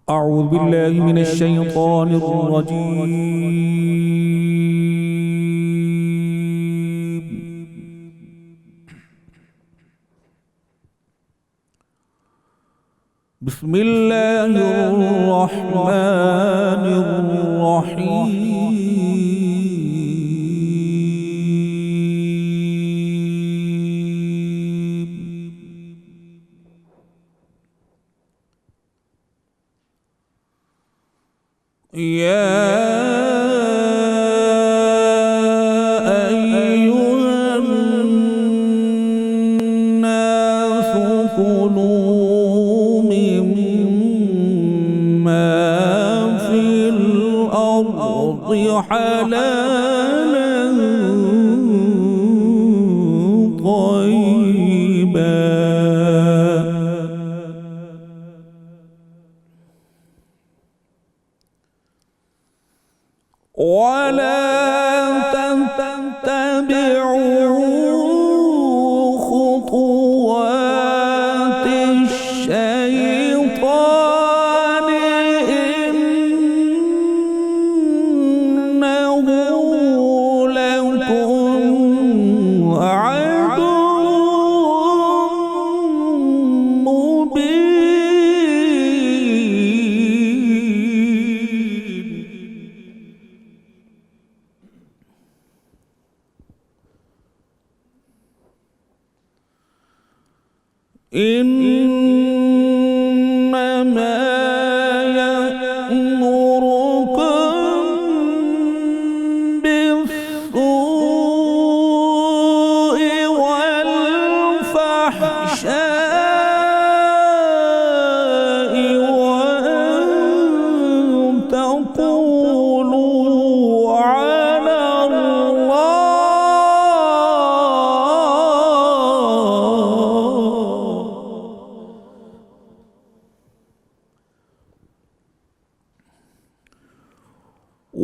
أعوذ بالله من الشيطان الرجيم. بسم الله الرحمن الرحيم. يا أيها الناس كلوا مما في الأرض حلالا طيبا ولا تتبعوا خطوات الشيطان إنه لكم عدو مبين. إنما يأمركم بالسوء والفحشاء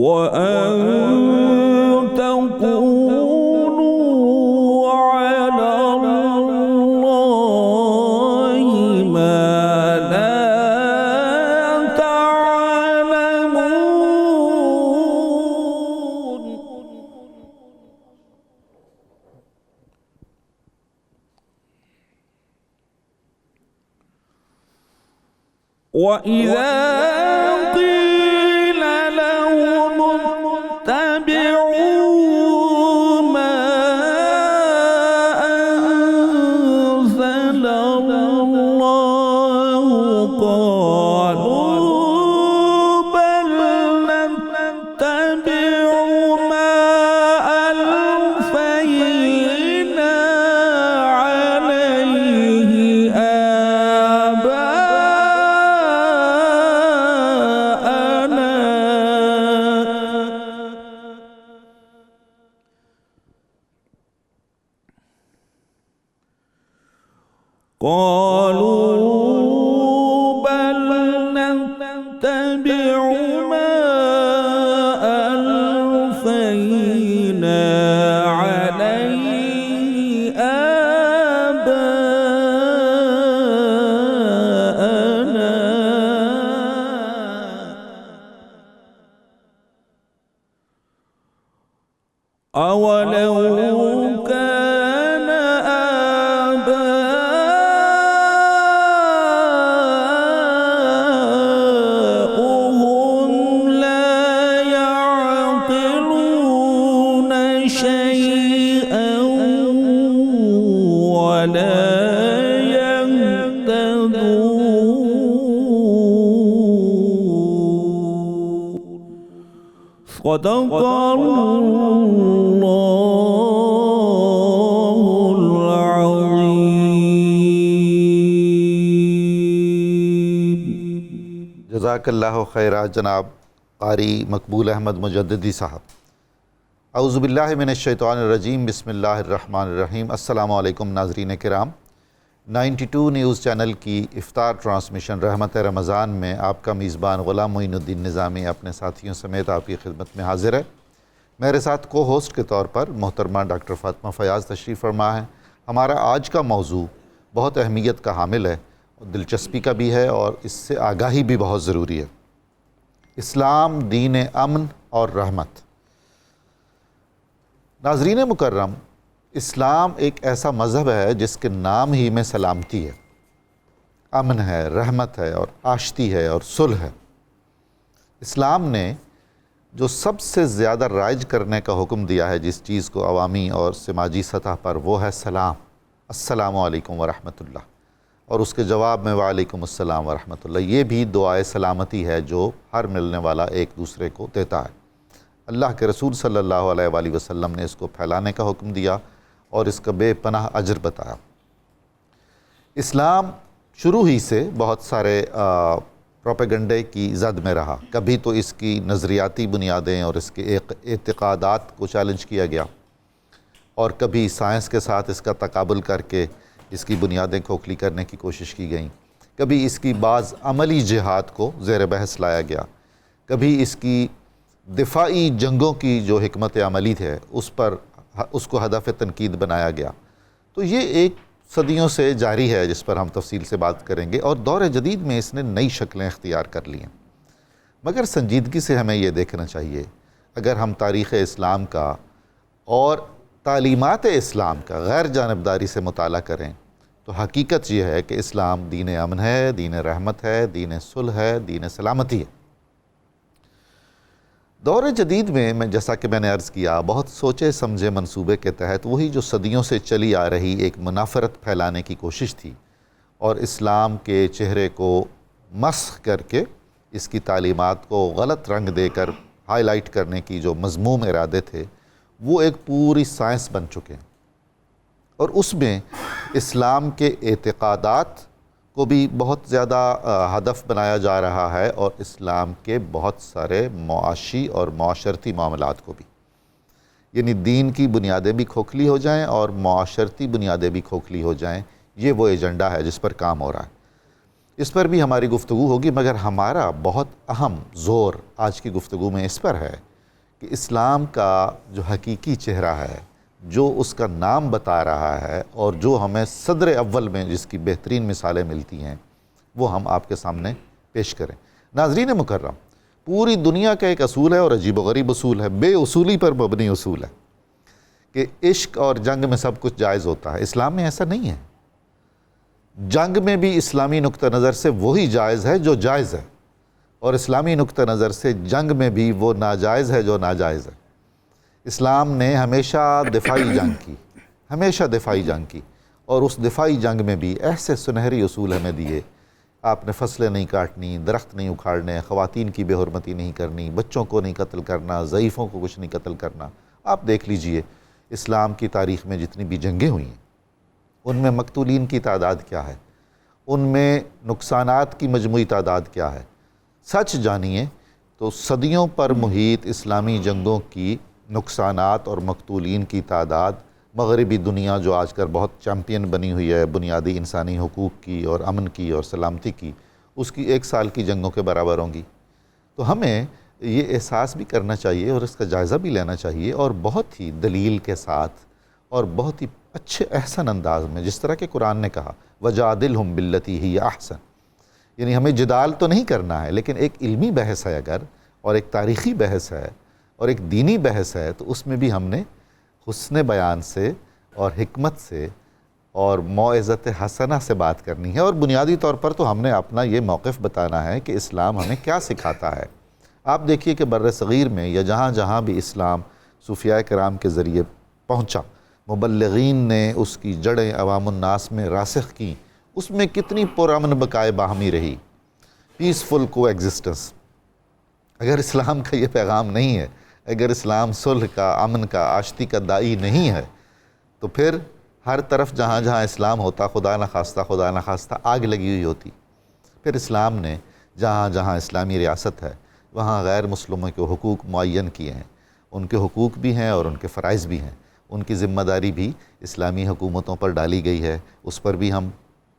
وأن تقولوا على الله ما لا تعلمون. وإذا قيل لهم اتبعوا ما أنزل الله قالوا بل نتبع ما ألفينا عليه آباءنا قالوا بل نتبع ما ألفينا عليه آباءنا أولو كان آباؤهم لا يعقلون شيئا ولا يهتدون. صدق الله العظيم. جزاک اللہ خیرہ جناب قاری مقبول احمد مجددی صاحب. اعوذ باللہ من الشیطان الرجیم. بسم اللہ الرحمن الرحیم. السلام علیکم ناظرین کرام. 92 نیوز چینل کی افطار ٹرانسمیشن رحمت رمضان میں آپ کا میزبان غلام معین الدین نظامی اپنے ساتھیوں سمیت آپ کی خدمت میں حاضر ہے. میرے ساتھ کو ہوسٹ کے طور پر محترمہ ڈاکٹر فاطمہ فیاض تشریف فرما ہے. ہمارا آج کا موضوع بہت اہمیت کا حامل ہے دلچسپی کا بھی ہے اور اس سے آگاہی بھی بہت ضروری ہے۔ اسلام دین امن اور رحمت۔ ناظرین مکرم، اسلام ایک ایسا مذہب ہے جس کے نام ہی میں سلامتی ہے، امن ہے، رحمت ہے اور آشتی ہے اور صلح ہے۔ اسلام نے جو سب سے زیادہ رائج کرنے کا حکم دیا ہے جس چیز کو عوامی اور سماجی سطح پر، وہ ہے سلام، السلام علیکم ورحمۃ اللہ، اور اس کے جواب میں وعلیکم السلام ورحمۃ اللہ۔ یہ بھی دعائے سلامتی ہے جو ہر ملنے والا ایک دوسرے کو دیتا ہے۔ اللہ کے رسول صلی اللہ علیہ وآلہ وسلم نے اس کو پھیلانے کا حکم دیا اور اس کا بے پناہ اجر بتایا۔ اسلام شروع ہی سے بہت سارے پروپیگنڈے کی زد میں رہا۔ کبھی تو اس کی نظریاتی بنیادیں اور اس کے اعتقادات کو چیلنج کیا گیا، اور کبھی سائنس کے ساتھ اس کا تقابل کر کے اس کی بنیادیں کھوکھلی کرنے کی کوشش کی گئیں۔ کبھی اس کی بعض عملی جہاد کو زیر بحث لایا گیا، کبھی اس کی دفاعی جنگوں کی جو حکمت عملی ہے اس کو ہدف تنقید بنایا گیا۔ تو یہ ایک صدیوں سے جاری ہے جس پر ہم تفصیل سے بات کریں گے، اور دور جدید میں اس نے نئی شکلیں اختیار کر لی ہیں۔ مگر سنجیدگی سے ہمیں یہ دیکھنا چاہیے، اگر ہم تاریخ اسلام کا اور تعلیمات اسلام کا غیر جانبداری سے مطالعہ کریں تو حقیقت یہ ہے کہ اسلام دین امن ہے، دین رحمت ہے، دین صلح ہے، دین سلامتی ہے۔ دور جدید میں جیسا کہ میں نے عرض کیا، بہت سوچے سمجھے منصوبے کے تحت وہی جو صدیوں سے چلی آ رہی ایک منافرت پھیلانے کی کوشش تھی، اور اسلام کے چہرے کو مسخ کر کے اس کی تعلیمات کو غلط رنگ دے کر ہائی لائٹ کرنے کی جو مذموم ارادے تھے، وہ ایک پوری سائنس بن چکے ہیں، اور اس میں اسلام کے اعتقادات کو بھی بہت زیادہ ہدف بنایا جا رہا ہے، اور اسلام کے بہت سارے معاشی اور معاشرتی معاملات کو بھی، یعنی دین کی بنیادیں بھی کھوکھلی ہو جائیں اور معاشرتی بنیادیں بھی کھوکھلی ہو جائیں۔ یہ وہ ایجنڈا ہے جس پر کام ہو رہا ہے۔ اس پر بھی ہماری گفتگو ہوگی، مگر ہمارا بہت اہم زور آج کی گفتگو میں اس پر ہے کہ اسلام کا جو حقیقی چہرہ ہے، جو اس کا نام بتا رہا ہے، اور جو ہمیں صدر اول میں جس کی بہترین مثالیں ملتی ہیں، وہ ہم آپ کے سامنے پیش کریں۔ ناظرین مکرم، پوری دنیا کا ایک اصول ہے اور عجیب و غریب اصول ہے، بے اصولی پر مبنی اصول ہے، کہ عشق اور جنگ میں سب کچھ جائز ہوتا ہے۔ اسلام میں ایسا نہیں ہے۔ جنگ میں بھی اسلامی نقطہ نظر سے وہی جائز ہے جو جائز ہے، اور اسلامی نقطہ نظر سے جنگ میں بھی وہ ناجائز ہے جو ناجائز ہے۔ اسلام نے ہمیشہ دفاعی جنگ کی، اور اس دفاعی جنگ میں بھی ایسے سنہری اصول ہمیں دیے۔ آپ نے فصلیں نہیں کاٹنی، درخت نہیں اکھاڑنے، خواتین کی بے حرمتی نہیں کرنی، بچوں کو نہیں قتل کرنا، ضعیفوں کو کچھ نہیں قتل کرنا۔ آپ دیکھ لیجئے اسلام کی تاریخ میں جتنی بھی جنگیں ہوئی ہیں، ان میں مقتولین کی تعداد کیا ہے، ان میں نقصانات کی مجموعی تعداد کیا ہے۔ سچ جانیے تو صدیوں پر محیط اسلامی جنگوں کی نقصانات اور مقتولین کی تعداد مغربی دنیا جو آج کل بہت چیمپئن بنی ہوئی ہے بنیادی انسانی حقوق کی اور امن کی اور سلامتی کی، اس کی 1 سال کی جنگوں کے برابر ہوں گی۔ تو ہمیں یہ احساس بھی کرنا چاہیے اور اس کا جائزہ بھی لینا چاہیے، اور بہت ہی دلیل کے ساتھ اور بہت ہی اچھے احسن انداز میں، جس طرح کہ قرآن نے کہا وَجَادِلْهُمْ بِالَّتِي هِيَ أَحْسَنُ، یعنی ہمیں جدال تو نہیں کرنا ہے، لیکن ایک علمی بحث ہے اگر، اور ایک تاریخی بحث ہے اور ایک دینی بحث ہے، تو اس میں بھی ہم نے حسن بیان سے اور حکمت سے اور موعظت حسنہ سے بات کرنی ہے، اور بنیادی طور پر تو ہم نے اپنا یہ موقف بتانا ہے کہ اسلام ہمیں کیا سکھاتا ہے۔ آپ دیکھیے کہ بر صغیر میں یا جہاں جہاں بھی اسلام صوفیاء کرام کے ذریعے پہنچا، مبلغین نے اس کی جڑیں عوام الناس میں راسخ کیں، اس میں کتنی پرامن بقائے باہمی رہی، پیسفل کو ایگزسٹنس۔ اگر اسلام کا یہ پیغام نہیں ہے، اگر اسلام صلح کا، امن کا، آشتی کا داعی نہیں ہے، تو پھر ہر طرف جہاں جہاں اسلام ہوتا، خدا نخواستہ آگ لگی ہوئی ہوتی۔ پھر اسلام نے جہاں جہاں اسلامی ریاست ہے وہاں غیر مسلموں کے حقوق معین کیے ہیں، ان کے حقوق بھی ہیں اور ان کے فرائض بھی ہیں، ان کی ذمہ داری بھی اسلامی حکومتوں پر ڈالی گئی ہے۔ اس پر بھی ہم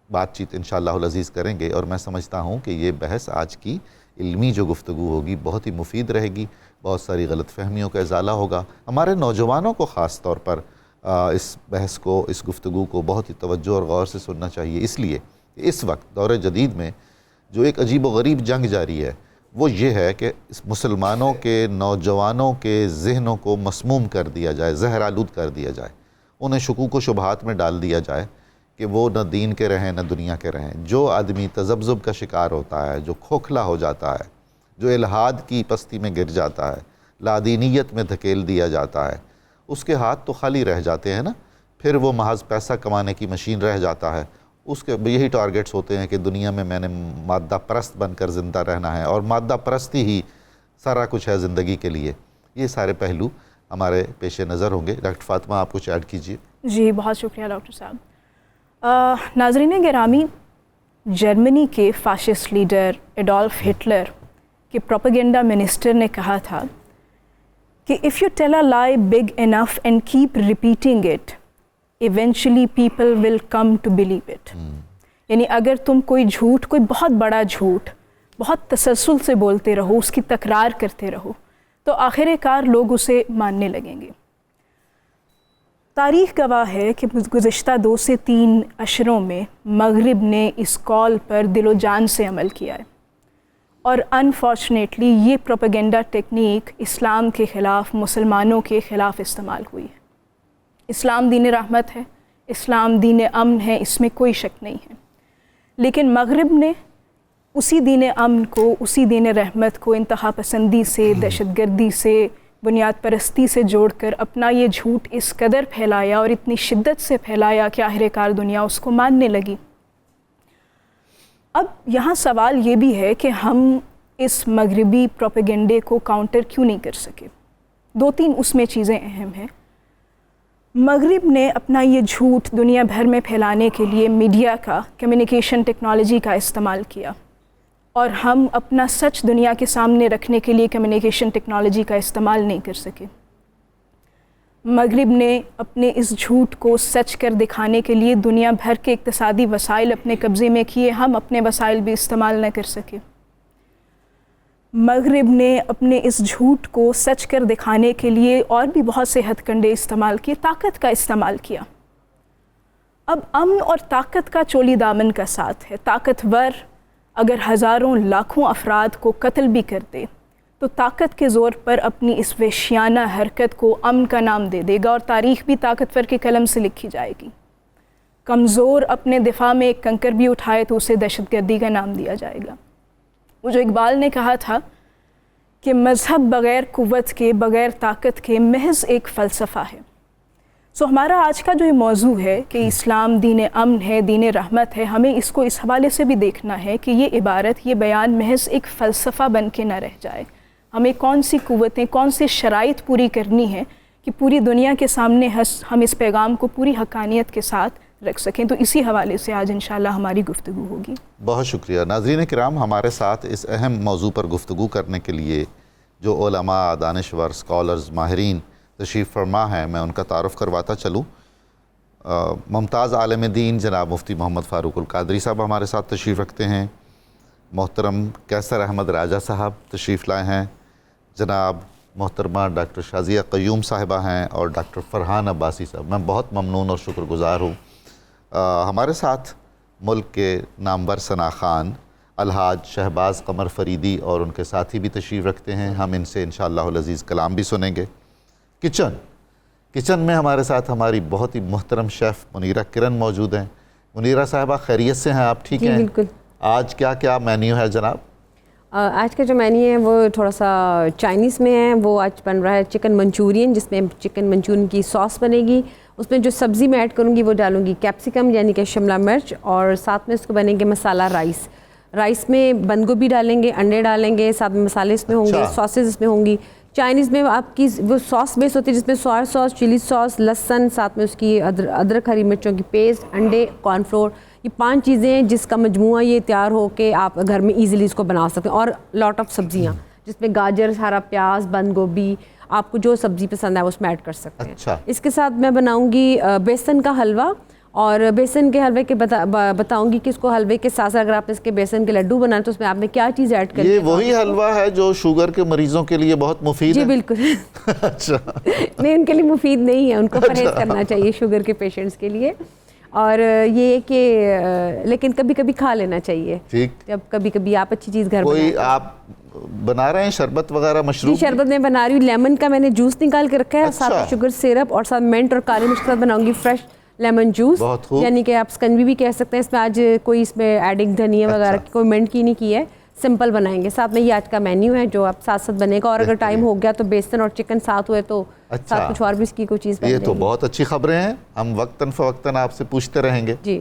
بات چیت انشاءاللہ العزیز کریں گے، اور میں سمجھتا ہوں کہ یہ بحث آج کی علمی جو گفتگو ہوگی بہت ہی مفید رہے گی، بہت ساری غلط فہمیوں کا ازالہ ہوگا۔ ہمارے نوجوانوں کو خاص طور پر اس بحث کو، اس گفتگو کو بہت ہی توجہ اور غور سے سننا چاہیے، اس لیے اس وقت دور جدید میں جو ایک عجیب و غریب جنگ جاری ہے وہ یہ ہے کہ اس مسلمانوں کے نوجوانوں کے ذہنوں کو مسموم کر دیا جائے، زہر آلود کر دیا جائے، انہیں شکوک و شبہات میں ڈال دیا جائے کہ وہ نہ دین کے رہیں نہ دنیا کے رہیں۔ جو آدمی تذبذب کا شکار ہوتا ہے، جو کھوکھلا ہو جاتا ہے، جو الحاد کی پستی میں گر جاتا ہے، لادینیت میں دھکیل دیا جاتا ہے، اس کے ہاتھ تو خالی رہ جاتے ہیں نا، پھر وہ محض پیسہ کمانے کی مشین رہ جاتا ہے۔ اس کے یہی ٹارگٹس ہوتے ہیں کہ دنیا میں نے مادہ پرست بن کر زندہ رہنا ہے، اور مادہ پرستی ہی سارا کچھ ہے زندگی کے لیے۔ یہ سارے پہلو ہمارے پیش نظر ہوں گے۔ ڈاکٹر فاطمہ آپ کچھ ایڈ کیجیے۔ جی بہت شکریہ ڈاکٹر صاحب۔ ناظرین گرامی، جرمنی کے فاشسٹ لیڈر ایڈولف ہٹلر کے پروپیگنڈا منسٹر نے کہا تھا کہ if you tell a lie big enough and keep repeating it, eventually people will come to believe it۔ یعنی اگر تم کوئی جھوٹ، کوئی بہت بڑا جھوٹ بہت تسلسل سے بولتے رہو، اس کی تکرار کرتے رہو، تو آخر کار لوگ اسے ماننے لگیں گے۔ تاریخ گواہ ہے کہ گزشتہ 2 سے 3 عشروں میں مغرب نے اس کال پر دل و جان سے عمل کیا ہے، اور انفارچونیٹلی یہ پروپیگنڈا ٹیکنیک اسلام کے خلاف، مسلمانوں کے خلاف استعمال ہوئی ہے۔ اسلام دین رحمت ہے، اسلام دین امن ہے، اس میں کوئی شک نہیں ہے، لیکن مغرب نے اسی دین امن کو، اسی دین رحمت کو انتہا پسندی سے، دہشت گردی سے، بنیاد پرستی سے جوڑ کر اپنا یہ جھوٹ اس قدر پھیلایا اور اتنی شدت سے پھیلایا کہ آخر کار دنیا اس کو ماننے لگی۔ اب یہاں سوال یہ بھی ہے کہ ہم اس مغربی پروپیگنڈے کو کاؤنٹر کیوں نہیں کر سکے؟ 2-3 اس میں چیزیں اہم ہیں۔ مغرب نے اپنا یہ جھوٹ دنیا بھر میں پھیلانے کے لیے میڈیا کا، کمیونیکیشن ٹیکنالوجی کا استعمال کیا، اور ہم اپنا سچ دنیا کے سامنے رکھنے کے لیے کمیونیکیشن ٹیکنالوجی کا استعمال نہیں کر سکے۔ مغرب نے اپنے اس جھوٹ کو سچ کر دکھانے کے لیے دنیا بھر کے اقتصادی وسائل اپنے قبضے میں کیے، ہم اپنے وسائل بھی استعمال نہ کر سکے۔ مغرب نے اپنے اس جھوٹ کو سچ کر دکھانے کے لیے اور بھی بہت سے ہتھ کنڈے استعمال کیے، طاقت کا استعمال کیا۔ اب امن اور طاقت کا چولی دامن کا ساتھ ہے۔ طاقتور اگر ہزاروں لاکھوں افراد کو قتل بھی کر دے تو طاقت کے زور پر اپنی اس وحشیانہ حرکت کو امن کا نام دے دے گا، اور تاریخ بھی طاقتور کے قلم سے لکھی جائے گی۔ کمزور اپنے دفاع میں ایک کنکر بھی اٹھائے تو اسے دہشت گردی کا نام دیا جائے گا۔ وہ جو اقبال نے کہا تھا کہ مذہب بغیر قوت کے، بغیر طاقت کے محض ایک فلسفہ ہے۔ سو ہمارا آج کا جو یہ موضوع ہے کہ اسلام دین امن ہے، دین رحمت ہے، ہمیں اس کو اس حوالے سے بھی دیکھنا ہے کہ یہ عبارت، یہ بیان محض ایک فلسفہ بن کے نہ رہ جائے۔ ہمیں کون سی قوتیں، کون سی شرائط پوری کرنی ہے کہ پوری دنیا کے سامنے ہم اس پیغام کو پوری حقانیت کے ساتھ رکھ سکیں۔ تو اسی حوالے سے آج انشاءاللہ ہماری گفتگو ہوگی۔ بہت شکریہ۔ ناظرین کرام، ہمارے ساتھ اس اہم موضوع پر گفتگو کرنے کے لیے جو علماء، دانشور، اسکالرز، ماہرین تشریف فرما ہیں، میں ان کا تعارف کرواتا چلوں۔ ممتاز عالم دین جناب مفتی محمد فاروق القادری صاحب ہمارے ساتھ تشریف رکھتے ہیں۔ محترم کیسر احمد راجہ صاحب تشریف لائے ہیں۔ جناب محترمہ ڈاکٹر شازیہ قیوم صاحبہ ہیں، اور ڈاکٹر فرحان عباسی صاحب۔ میں بہت ممنون اور شکر گزار ہوں۔ ہمارے ساتھ ملک کے نامور ثنا خان الحاج شہباز قمر فریدی اور ان کے ساتھی بھی تشریف رکھتے ہیں۔ ہم ان سے انشاءاللہ العزیز کلام بھی سنیں گے۔ کچن میں ہمارے ساتھ ہماری بہت ہی محترم شیف منیرہ کرن موجود ہیں۔ منیرہ صاحبہ خیریت سے ہیں آپ؟ ٹھیک ہیں؟ جی بالکل۔ آج کیا مینیو ہے جناب؟ آج کا جو مینیو ہے وہ تھوڑا سا چائنیز میں ہے۔ وہ آج بن رہا ہے چکن منچورین، جس میں چکن منچورین کی سوس بنے گی۔ اس میں جو سبزی میں ایڈ کروں گی وہ ڈالوں گی کیپسیکم یعنی کہ شملہ مرچ، اور ساتھ میں اس کو بنے گے مسالہ رائس میں بند گوبھی ڈالیں گے، انڈے ڈالیں گے، ساتھ میں مسالے اس میں ہوں گے، ساسز اس میں ہوں گی۔ چائنیز میں آپ کی وہ سوس بیس ہوتی ہے جس میں سویا سوس، چلی سوس، لہسن، ساتھ میں اس کی ادرک ہری مرچوں کی پیسٹ، انڈے، کارن فلور، یہ 5 چیزیں ہیں جس کا مجموعہ یہ تیار ہو کے آپ گھر میں ایزیلی اس کو بنا سکتے ہیں۔ اور لاٹ آف سبزیاں جس میں گاجر، ہرا پیاز، بند گوبھی، آپ کو جو سبزی پسند ہے وہ اس میں ایڈ کر سکتے ہیں۔ اس کے ساتھ میں بناؤں گی بیسن کا حلوہ، اور بیسن کے حلوے کے بتاؤں گی کہ اس کو حلوے کے ساتھ اگر آپ اس کے بیسن کے لڈو بنائیں تو اس میں آپ نے کیا چیز ایڈ کرنی ہے۔ یہ وہی حلوہ ہے جو شوگر کے مریضوں کے لیے بہت مفید ہے؟ جی بالکل۔ اچھا، نہیں، ان کے لیے مفید نہیں ہے، ان کو پرہیز کرنا چاہیے شوگر کے پیشنٹس کے لیے۔ اور یہ کہ لیکن کبھی کبھی کھا لینا چاہیے. ٹھیک. جب کبھی کبھی آپ اچھی چیز گھر کوئی آپ بنا رہے ہیں شربت وغیرہ مشروب؟ جی شربت میں بنا رہی ہوں. لیمن کا میں نے جوس نکال کے رکھا ہے, ساتھ شوگر سیرپ اور ساتھ منٹ اور کالی مرچ کے ساتھ بناؤں گی فریش لیمن جوس. یعنی کہ آپ سکنجی بھی کہہ سکتے ہیں. اس میں آج کوئی اس میں ایڈنگ دھنیا وغیرہ کی کوئی منٹ کی نہیں کی ہے, سمپل بنائیں گے. ساتھ میں یہ آج کا مینیو ہے جو آپ ساتھ ساتھ بنے گا, اور اگر ٹائم ہو گیا تو بیسن اور چکن ساتھ ہوئے تو ساتھ کچھ اور بھی اس کی کوئی چیز بن جائے گی. یہ تو بہت اچھی خبریں ہیں, ہم وقتاً فوقتاً آپ سے پوچھتے رہیں گے. جی.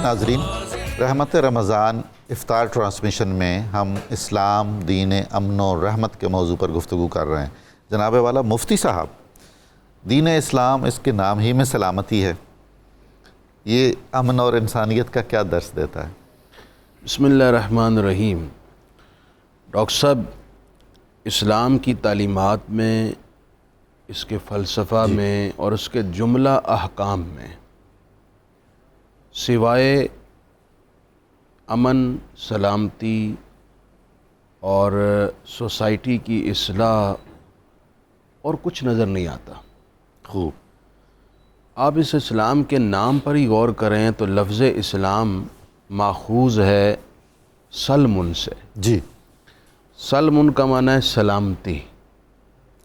ناظرین, رحمت رمضان افطار ٹرانسمیشن میں ہم اسلام دین امن و رحمت کے موضوع پر گفتگو کر رہے ہیں. جناب والا مفتی صاحب, دین اسلام اس کے نام ہی میں سلامتی ہے, یہ امن اور انسانیت کا کیا درس دیتا ہے؟ بسم اللہ الرحمن الرحیم. ڈاکٹر صاحب, اسلام کی تعلیمات میں, اس کے فلسفہ میں اور اس کے جملہ احکام میں سوائے امن, سلامتی اور سوسائٹی کی اصلاح اور کچھ نظر نہیں آتا. خوب. آپ اس اسلام کے نام پر ہی غور کریں تو لفظ اسلام ماخوذ ہے سلمن سے. جی. سلمن کا معنی ہے سلامتی.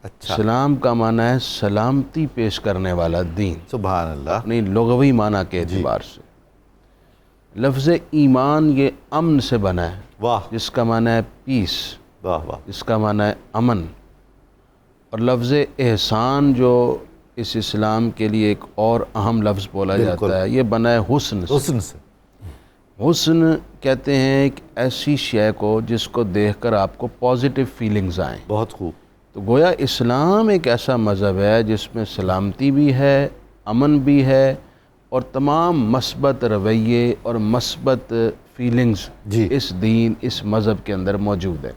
اچھا. اسلام کا معنی ہے سلامتی پیش کرنے والا دین. سبحان اللہ. اپنی لغوی معنی کے اعتبار سے. لفظ ایمان یہ امن سے بنا ہے. واہ. جس کا معنی ہے پیس. واہ واہ. جس کا معنی ہے امن. اور لفظ احسان جو اس اسلام کے لیے ایک اور اہم لفظ بولا جاتا ہے, یہ بنا ہے حسن سے. حسن سے. حسن کہتے ہیں ایک ایسی شے کو جس کو دیکھ کر آپ کو پازیٹیو فیلنگز آئیں. بہت خوب. تو گویا اسلام ایک ایسا مذہب ہے جس میں سلامتی بھی ہے, امن بھی ہے, اور تمام مثبت رویے اور مثبت فیلنگز اس دین, اس مذہب کے اندر موجود ہے.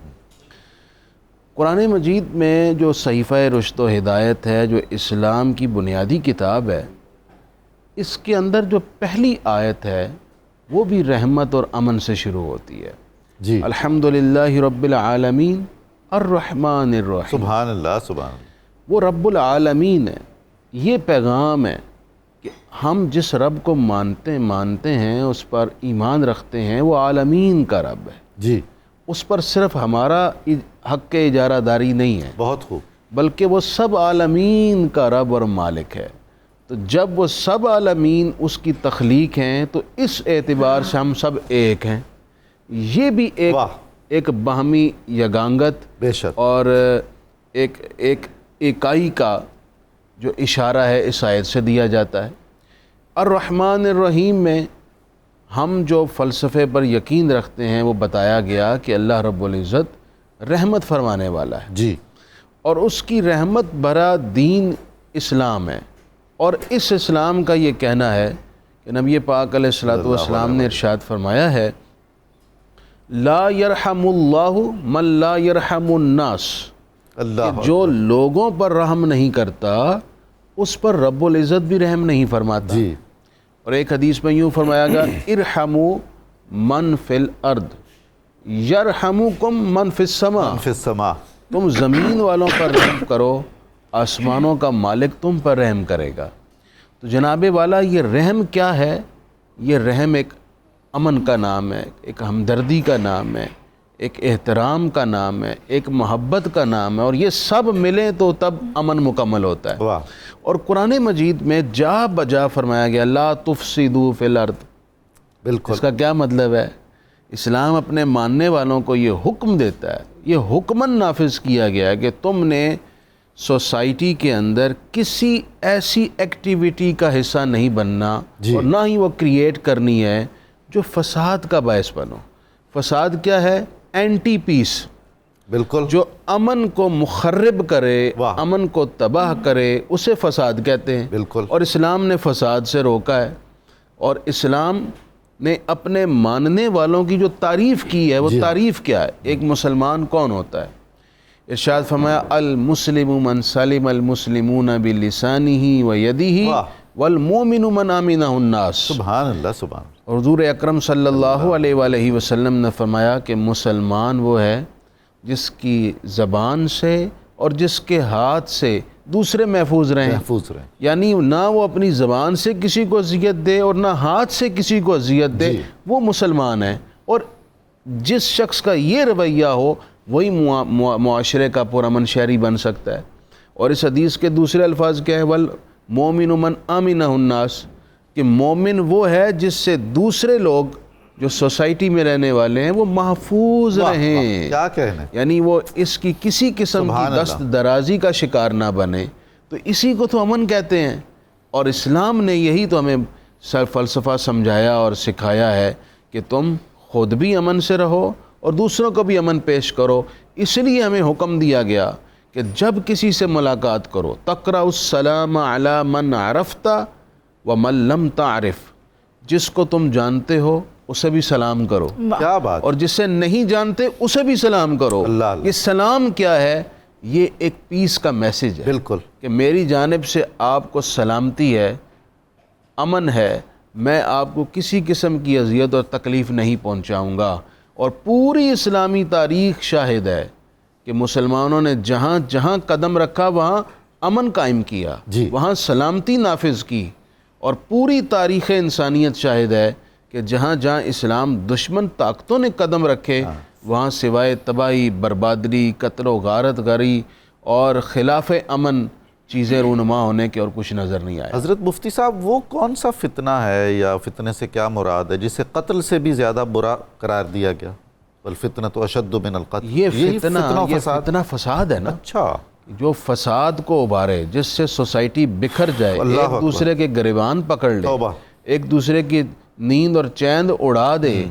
قرآن مجید میں جو صحیفہ رشد و ہدایت ہے, جو اسلام کی بنیادی کتاب ہے, اس کے اندر جو پہلی آیت ہے وہ بھی رحمت اور امن سے شروع ہوتی ہے. جی. الحمدللہ رب العالمین الرحمن الرحیم. سبحان اللہ. سبحان اللہ. وہ رب العالمین ہے. یہ پیغام ہے کہ ہم جس رب کو مانتے ہیں, اس پر ایمان رکھتے ہیں, وہ عالمین کا رب ہے. جی. اس پر صرف ہمارا حق کے اجارہ داری نہیں ہے, بہت خوب, بلکہ وہ سب عالمین کا رب اور مالک ہے. تو جب وہ سب عالمین اس کی تخلیق ہیں تو اس اعتبار سے ہم سب ایک ہیں. یہ بھی ایک باہمی یگانگت بے شک, اور ایک اکائی کا جو اشارہ ہے اس آیت سے دیا جاتا ہے. الرحمن الرحیم میں ہم جو فلسفے پر یقین رکھتے ہیں وہ بتایا گیا کہ اللہ رب العزت رحمت فرمانے والا ہے. جی. اور اس کی رحمت بھرا دین اسلام ہے. اور اس اسلام کا یہ کہنا ہے کہ نبی پاک علیہ الصلوۃ والسلام نے ارشاد فرمایا ہے, لا یرحم اللہ من لا یرحم الناس. اللہ جو لوگوں پر رحم نہیں کرتا اس پر رب العزت بھی رحم نہیں فرماتا. جی. اور ایک حدیث میں یوں فرمایا گیا, ارحموا من فی الارض یرحمکم من فی السماء. من فی السماء. تم زمین والوں پر رحم کرو, آسمانوں کا مالک تم پر رحم کرے گا. تو جناب والا, یہ رحم کیا ہے؟ یہ رحم ایک امن کا نام ہے, ایک ہمدردی کا نام ہے, ایک احترام کا نام ہے, ایک محبت کا نام ہے, اور یہ سب ملیں تو تب امن مکمل ہوتا ہے. واہ. اور قرآن مجید میں جا بجا فرمایا گیا لا تفسدوا فی الارض. بالکل. اس کا کیا مطلب ہے؟ اسلام اپنے ماننے والوں کو یہ حکم دیتا ہے, یہ حکماً نافذ کیا گیا ہے کہ تم نے سوسائٹی کے اندر کسی ایسی ایکٹیویٹی کا حصہ نہیں بننا, اور نہ ہی وہ کریٹ کرنی ہے جو فساد کا باعث بنو. فساد کیا ہے؟ اینٹی پیس. بالکل. جو امن کو مخرب کرے, امن کو تباہ کرے, اسے فساد کہتے ہیں. بالکل. اور اسلام نے فساد سے روکا ہے. اور اسلام نے اپنے ماننے والوں کی جو تعریف کی ہے وہ تعریف کیا ہے؟ ایک مسلمان کون ہوتا ہے؟ ارشاد فرمایا المسلم من سلم المسلمون بلسانہ ویدہ والمومن من آمنہ الناس. سبحان اللہ سبحان اللہ. اور حضور اکرم صلی اللہ علیہ وآلہ وسلم نے فرمایا کہ مسلمان وہ ہے جس کی زبان سے اور جس کے ہاتھ سے دوسرے محفوظ رہیں. یعنی نہ وہ اپنی زبان سے کسی کو اذیت دے اور نہ ہاتھ سے کسی کو اذیت دے, وہ مسلمان ہے. اور جس شخص کا یہ رویہ ہو وہی معاشرے کا پرامن شہری بن سکتا ہے. اور اس حدیث کے دوسرے الفاظ کیا ہے؟ والمومن من آمنہ الناس, کہ مومن وہ ہے جس سے دوسرے لوگ جو سوسائٹی میں رہنے والے ہیں وہ محفوظ رہیں. کیا کہنے, یعنی وہ اس کی کسی قسم کی دست درازی کا شکار نہ بنے. تو اسی کو تو امن کہتے ہیں. اور اسلام نے یہی تو ہمیں فلسفہ سمجھایا اور سکھایا ہے کہ تم خود بھی امن سے رہو اور دوسروں کو بھی امن پیش کرو. اس لیے ہمیں حکم دیا گیا کہ جب کسی سے ملاقات کرو تقرأ السلام علی من عرفت ومن لم تعرف, جس کو تم جانتے ہو اسے بھی سلام کرو. کیا بات. اور جسے نہیں جانتے اسے بھی سلام کرو. یہ سلام کیا ہے؟ یہ ایک پیس کا میسج ہے. بالکل, کہ میری جانب سے آپ کو سلامتی ہے, امن ہے, میں آپ کو کسی قسم کی اذیت اور تکلیف نہیں پہنچاؤں گا. اور پوری اسلامی تاریخ شاہد ہے کہ مسلمانوں نے جہاں جہاں قدم رکھا وہاں امن قائم کیا, وہاں سلامتی نافذ کی. اور پوری تاریخ انسانیت شاہد ہے کہ جہاں جہاں اسلام دشمن طاقتوں نے قدم رکھے وہاں سوائے تباہی, بربادی, قتل و غارت گری اور خلاف امن چیزیں رونما ہونے کے اور کچھ نظر نہیں آیا. حضرت مفتی صاحب, وہ کون سا فتنہ ہے یا فتنے سے کیا مراد ہے جسے قتل سے بھی زیادہ برا قرار دیا گیا؟ والفتنۃ اشد من القتل. یہ فتنہ فساد ہے نا. اچھا, جو فساد کو ابھارے, جس سے سوسائٹی بکھر جائے, ایک دوسرے کے گریبان پکڑ لے, ایک دوسرے کی نیند اور چیند اڑا دے,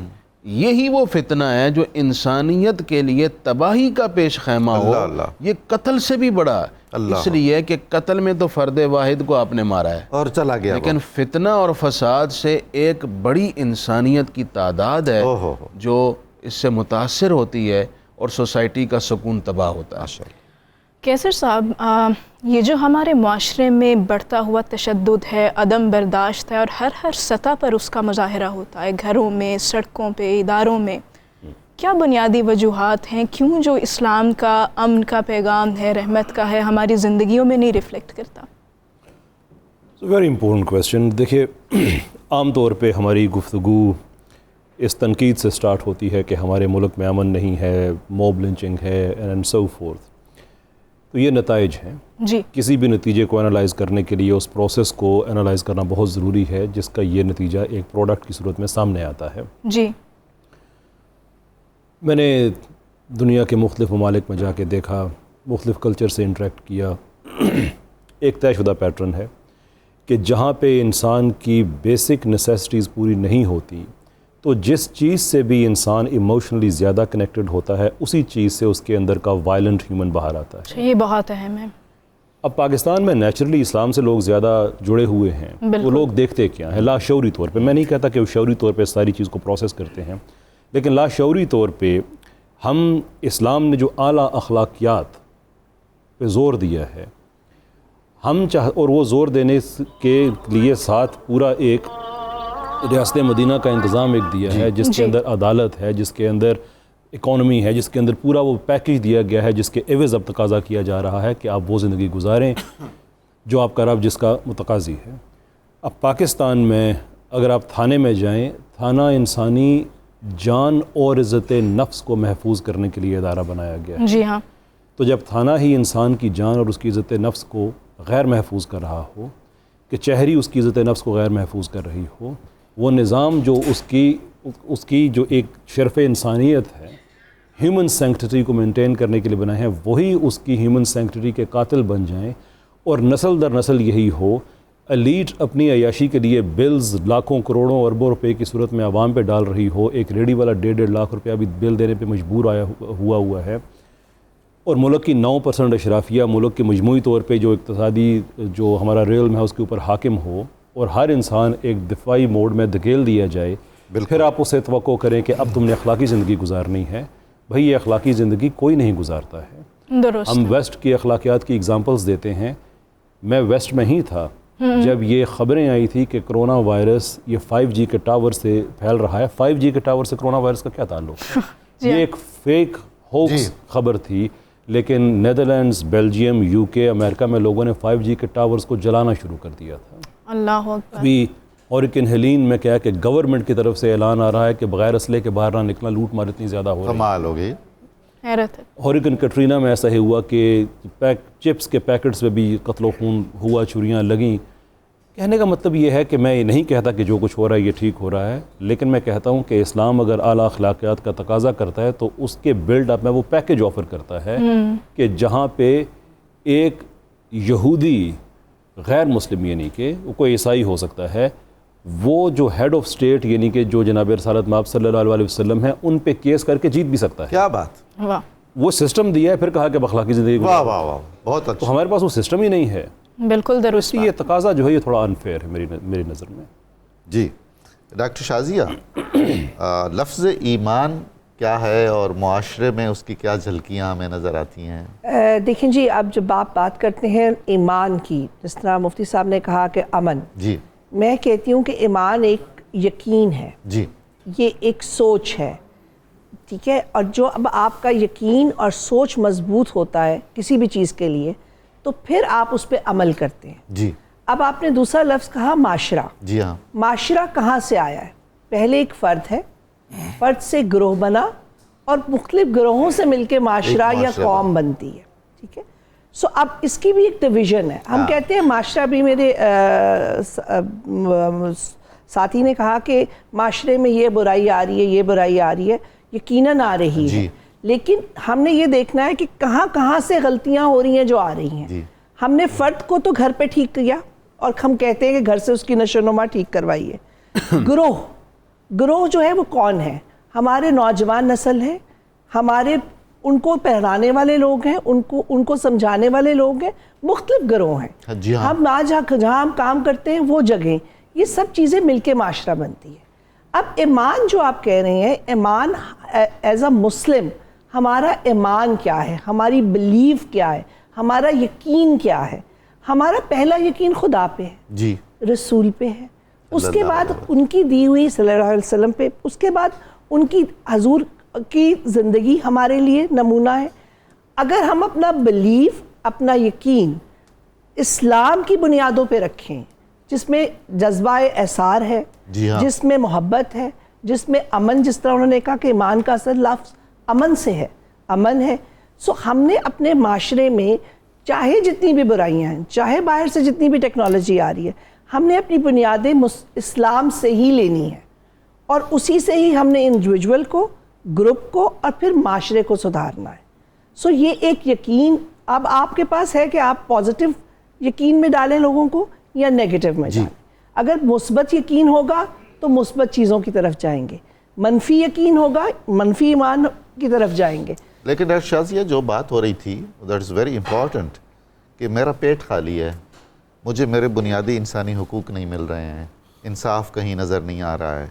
یہی وہ فتنہ ہے جو انسانیت کے لیے تباہی کا پیش خیمہ ہو. یہ قتل سے بھی بڑا, اس لیے کہ قتل میں تو فرد واحد کو آپ نے مارا ہے اور چلا گیا, لیکن فتنہ اور فساد سے ایک بڑی انسانیت کی تعداد ہے جو اس سے متاثر ہوتی ہے اور سوسائٹی کا سکون تباہ ہوتا ہے. کیسر صاحب, یہ جو ہمارے معاشرے میں بڑھتا ہوا تشدد ہے, عدم برداشت ہے, اور ہر سطح پر اس کا مظاہرہ ہوتا ہے, گھروں میں, سڑکوں پہ, اداروں میں, کیا بنیادی وجوہات ہیں کیوں جو اسلام کا امن کا پیغام ہے, رحمت کا ہے, ہماری زندگیوں میں نہیں ریفلیکٹ کرتا؟ Very important question. دیکھیے, عام طور پہ ہماری گفتگو اس تنقید سے سٹارٹ ہوتی ہے کہ ہمارے ملک میں امن نہیں ہے, موب لنچنگ ہے اینڈ سو فورتھ. تو یہ نتائج ہیں. کسی بھی نتیجے کو انالائز کرنے کے لیے اس پروسیس کو انالائز کرنا بہت ضروری ہے جس کا یہ نتیجہ ایک پروڈکٹ کی صورت میں سامنے آتا ہے. میں نے دنیا کے مختلف ممالک میں جا کے دیکھا, مختلف کلچر سے انٹریکٹ کیا. ایک طے شدہ پیٹرن ہے کہ جہاں پہ انسان کی بیسک نیسیسٹیز پوری نہیں ہوتی تو جس چیز سے بھی انسان ایموشنلی زیادہ کنیکٹڈ ہوتا ہے اسی چیز سے اس کے اندر کا وائلنٹ ہیومن باہر آتا ہے. یہ بہت اہم ہے. اب پاکستان میں نیچرلی اسلام سے لوگ زیادہ جڑے ہوئے ہیں, وہ لوگ دیکھتے کیا ہیں لاشعوری طور پہ. میں نہیں کہتا کہ وہ شعوری طور پہ ساری چیز کو پروسیس کرتے ہیں, لیکن لاشعوری طور پہ ہم اسلام نے جو اعلیٰ اخلاقیات پہ زور دیا ہے, ہم اور وہ زور دینے کے لیے ساتھ پورا ایک ریاست مدینہ کا انتظام ایک دیا ہے جس کے اندر عدالت ہے, جس کے اندر اکانومی ہے, جس کے اندر پورا وہ پیکیج دیا گیا ہے جس کے عوض اب تقاضا کیا جا رہا ہے کہ آپ وہ زندگی گزاریں جو آپ کا رب جس کا متقاضی ہے. اب پاکستان میں اگر آپ تھانے میں جائیں, تھانہ انسانی جان اور عزت نفس کو محفوظ کرنے کے لیے ادارہ بنایا گیا ہے. جی ہاں. تو جب تھانہ ہی انسان کی جان اور اس کی عزت نفس کو غیر محفوظ کر رہا ہو, کہ چہری اس کی عزت نفس کو غیر محفوظ کر رہی ہو, وہ نظام جو اس کی جو ایک شرف انسانیت ہے, ہیومن سینکٹری کو مینٹین کرنے کے لیے بنائے ہیں, وہی اس کی ہیومن سینکٹری کے قاتل بن جائیں اور نسل در نسل یہی ہو. ایلیٹ اپنی عیاشی کے لیے بلز لاکھوں کروڑوں اربوں روپے کی صورت میں عوام پہ ڈال رہی ہو. ایک ریڈی والا 1.5 لاکھ روپیہ بھی بل دینے پہ مجبور ہوا ہے, اور ملک کی 9% اشرافیہ ملک کے مجموعی طور پہ جو اقتصادی جو ہمارا ریلم ہے اس کے اوپر حاکم ہو, اور ہر انسان ایک دفاعی موڈ میں دھکیل دیا جائے پھر آپ اس سے توقع کریں کہ اب تم نے اخلاقی زندگی گزارنی ہے. بھئی یہ اخلاقی زندگی کوئی نہیں گزارتا ہے. درست. ہم ویسٹ کی اخلاقیات کی اگزامپلز دیتے ہیں. میں ویسٹ میں ہی تھا جب یہ خبریں آئی تھی کہ کرونا وائرس یہ 5G کے ٹاور سے پھیل رہا ہے. 5G کے ٹاور سے کرونا وائرس کا کیا تعلق؟ یہ ایک فیک ہوکس خبر تھی. لیکن نیدرلینڈز، بیلجیم، UK، امریکہ میں لوگوں نے 5G کے ٹاورز کو جلانا شروع کر دیا تھا. اللہ اکبر. ابھی ہریکین ہیلین میں کیا کہ گورنمنٹ کی طرف سے اعلان آ رہا ہے کہ بغیر اسلحے کے باہر نہ نکلنا، لوٹ مار اتنی زیادہ ہو رہی ہے. کمال ہو گئی. حیرت ہے. ہریکین کٹرینا میں ایسا ہی ہوا کہ چپس کے پیکٹس میں بھی قتل و خون ہوا، چھریاں لگیں. کہنے کا مطلب یہ ہے کہ میں یہ نہیں کہتا کہ جو کچھ ہو رہا ہے یہ ٹھیک ہو رہا ہے، لیکن میں کہتا ہوں کہ اسلام اگر اعلیٰ اخلاقیات کا تقاضا کرتا ہے تو اس کے بلڈ اپ میں وہ پیکج آفر کرتا ہے کہ جہاں پہ ایک یہودی غیر مسلم، یعنی کہ وہ کوئی عیسائی ہو سکتا ہے، وہ جو ہیڈ آف اسٹیٹ یعنی کہ جو جناب رسالت مآب صلی اللہ علیہ وسلم ہے ان پہ کیس کر کے جیت بھی سکتا ہے. کیا بات. واہ. وہ سسٹم دیا ہے، پھر کہا کہ اخلاقی زندگی واہ واہ واہ، بہت اچھا. تو ہمارے پاس وہ سسٹم ہی نہیں ہے. بالکل درست. یہ تقاضا جو ہے یہ تھوڑا انفیئر ہے میری نظر میں. جی ڈاکٹر شازیہ، لفظ ایمان کیا ہے اور معاشرے میں اس کی کیا جھلکیاں ہمیں نظر آتی ہیں؟ دیکھیں جی، اب جب آپ بات کرتے ہیں ایمان کی، جس طرح مفتی صاحب نے کہا کہ امن، جی میں کہتی ہوں کہ ایمان ایک یقین ہے. جی. یہ ایک سوچ ہے. ٹھیک ہے. اور جو اب آپ کا یقین اور سوچ مضبوط ہوتا ہے کسی بھی چیز کے لیے تو پھر آپ اس پہ عمل کرتے ہیں. جی. اب آپ نے دوسرا لفظ کہا معاشرہ. جی ہاں. معاشرہ کہاں سے آیا ہے؟ پہلے ایک فرد ہے، فرد سے گروہ بنا اور مختلف گروہوں سے مل کے معاشرہ یا قوم بنتی ہے. ٹھیک ہے. سو اب اس کی بھی ایک ڈویژن ہے. ہم کہتے ہیں معاشرہ بھی، میرے ساتھی نے کہا کہ معاشرے میں یہ برائی آ رہی ہے، یہ برائی آ رہی ہے. یقیناً آ رہی ہے، لیکن ہم نے یہ دیکھنا ہے کہ کہاں کہاں سے غلطیاں ہو رہی ہیں جو آ رہی ہیں. ہم نے فرد کو تو گھر پہ ٹھیک کیا اور ہم کہتے ہیں کہ گھر سے اس کی نشو و نما ٹھیک کروائیے. گروہ جو ہے وہ کون ہے؟ ہمارے نوجوان نسل ہے، ہمارے ان کو پہنانے والے لوگ ہیں، ان کو سمجھانے والے لوگ ہیں. مختلف گروہ ہیں. ہم آج جہاں ہم کام کرتے ہیں وہ جگہیں، یہ سب چیزیں مل کے معاشرہ بنتی ہے. اب ایمان جو آپ کہہ رہے ہیں، ایمان ایز اے مسلم ہمارا ایمان کیا ہے، ہماری بلیف کیا ہے، ہمارا یقین کیا ہے؟ ہمارا پہلا یقین خدا پہ ہے، جی، رسول پہ ہے، اس کے بعد ان کی دی ہوئی صلی اللہ علیہ وسلم پہ، اس کے بعد ان کی حضور کی زندگی ہمارے لیے نمونہ ہے. اگر ہم اپنا بلیف، اپنا یقین اسلام کی بنیادوں پہ رکھیں، جس میں جذبہ احسار ہے، جس میں محبت ہے، جس میں امن، جس طرح انہوں نے کہا کہ ایمان کا اصل لفظ امن سے ہے، امن ہے. سو ہم نے اپنے معاشرے میں چاہے جتنی بھی برائیاں ہیں، چاہے باہر سے جتنی بھی ٹیکنالوجی آ رہی ہے، ہم نے اپنی بنیادیں اسلام سے ہی لینی ہیں اور اسی سے ہی ہم نے انڈیویجول کو، گروپ کو اور پھر معاشرے کو سدھارنا ہے. سو یہ ایک یقین اب آپ کے پاس ہے کہ آپ پازیٹیو یقین میں ڈالیں لوگوں کو یا نیگیٹو میں ڈالیں. اگر مثبت یقین ہوگا تو مثبت چیزوں کی طرف جائیں گے، منفی یقین ہوگا منفی ایمان کی طرف جائیں گے. لیکن ڈاکٹر شازیہ جو بات ہو رہی تھی دیٹ از ویری امپورٹنٹ کہ میرا پیٹ خالی ہے، مجھے میرے بنیادی انسانی حقوق نہیں مل رہے ہیں، انصاف کہیں نظر نہیں آ رہا ہے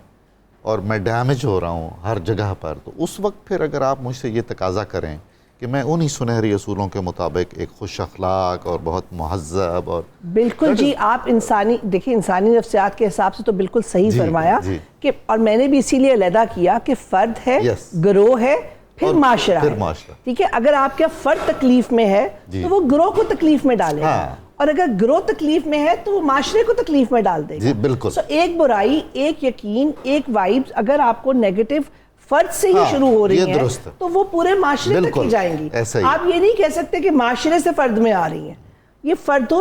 اور میں ڈیمیج ہو رہا ہوں ہر جگہ پر. تو اس وقت پھر اگر آپ مجھ سے یہ تقاضا کریں کہ میں انہی سنہری اصولوں کے مطابق ایک خوش اخلاق اور بہت مہذب اور بالکل جی، آپ دیکھیں انسانی نفسیات کے حساب سے تو بالکل صحیح فرمایا کہ، اور میں نے بھی اسی لیے علیحدہ کیا کہ فرد ہے، گروہ ہے، پھر معاشرہ ہے. ٹھیک ہے. اگر آپ کا فرد تکلیف میں ہے تو وہ گروہ کو تکلیف میں ڈالے گا، اور اگر گروہ تکلیف میں ہے تو وہ معاشرے کو تکلیف میں ڈال دے گا. بالکل. سو ایک برائی، ایک یقین، ایک وائبز اگر آپ کو نیگیٹو فرد سے ہی شروع ہو رہی ہیں تو وہ پورے معاشرے تک ہی جائیں گی. آپ یہ نہیں کہہ سکتے کہ معاشرے سے فرد میں آ رہی ہیں، یہ فرد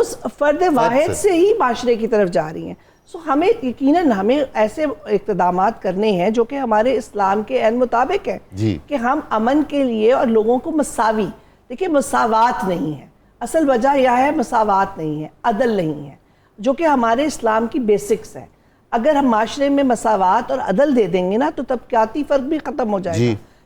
واحد سے ہی معاشرے کی طرف جا رہی ہیں. سو ہمیں یقیناً ہمیں ایسے اقتدامات کرنے ہیں جو کہ ہمارے اسلام کے عین مطابق ہیں کہ ہم امن کے لیے اور لوگوں کو مساوی، دیکھیں مساوات نہیں ہے، اصل وجہ یہ ہے مساوات نہیں ہے، عدل نہیں ہے، جو کہ ہمارے اسلام کی بیسکس ہے. اگر ہم معاشرے میں مساوات اور عدل دے دیں گے نا تو طبقاتی فرق بھی ختم ہو جائے گا.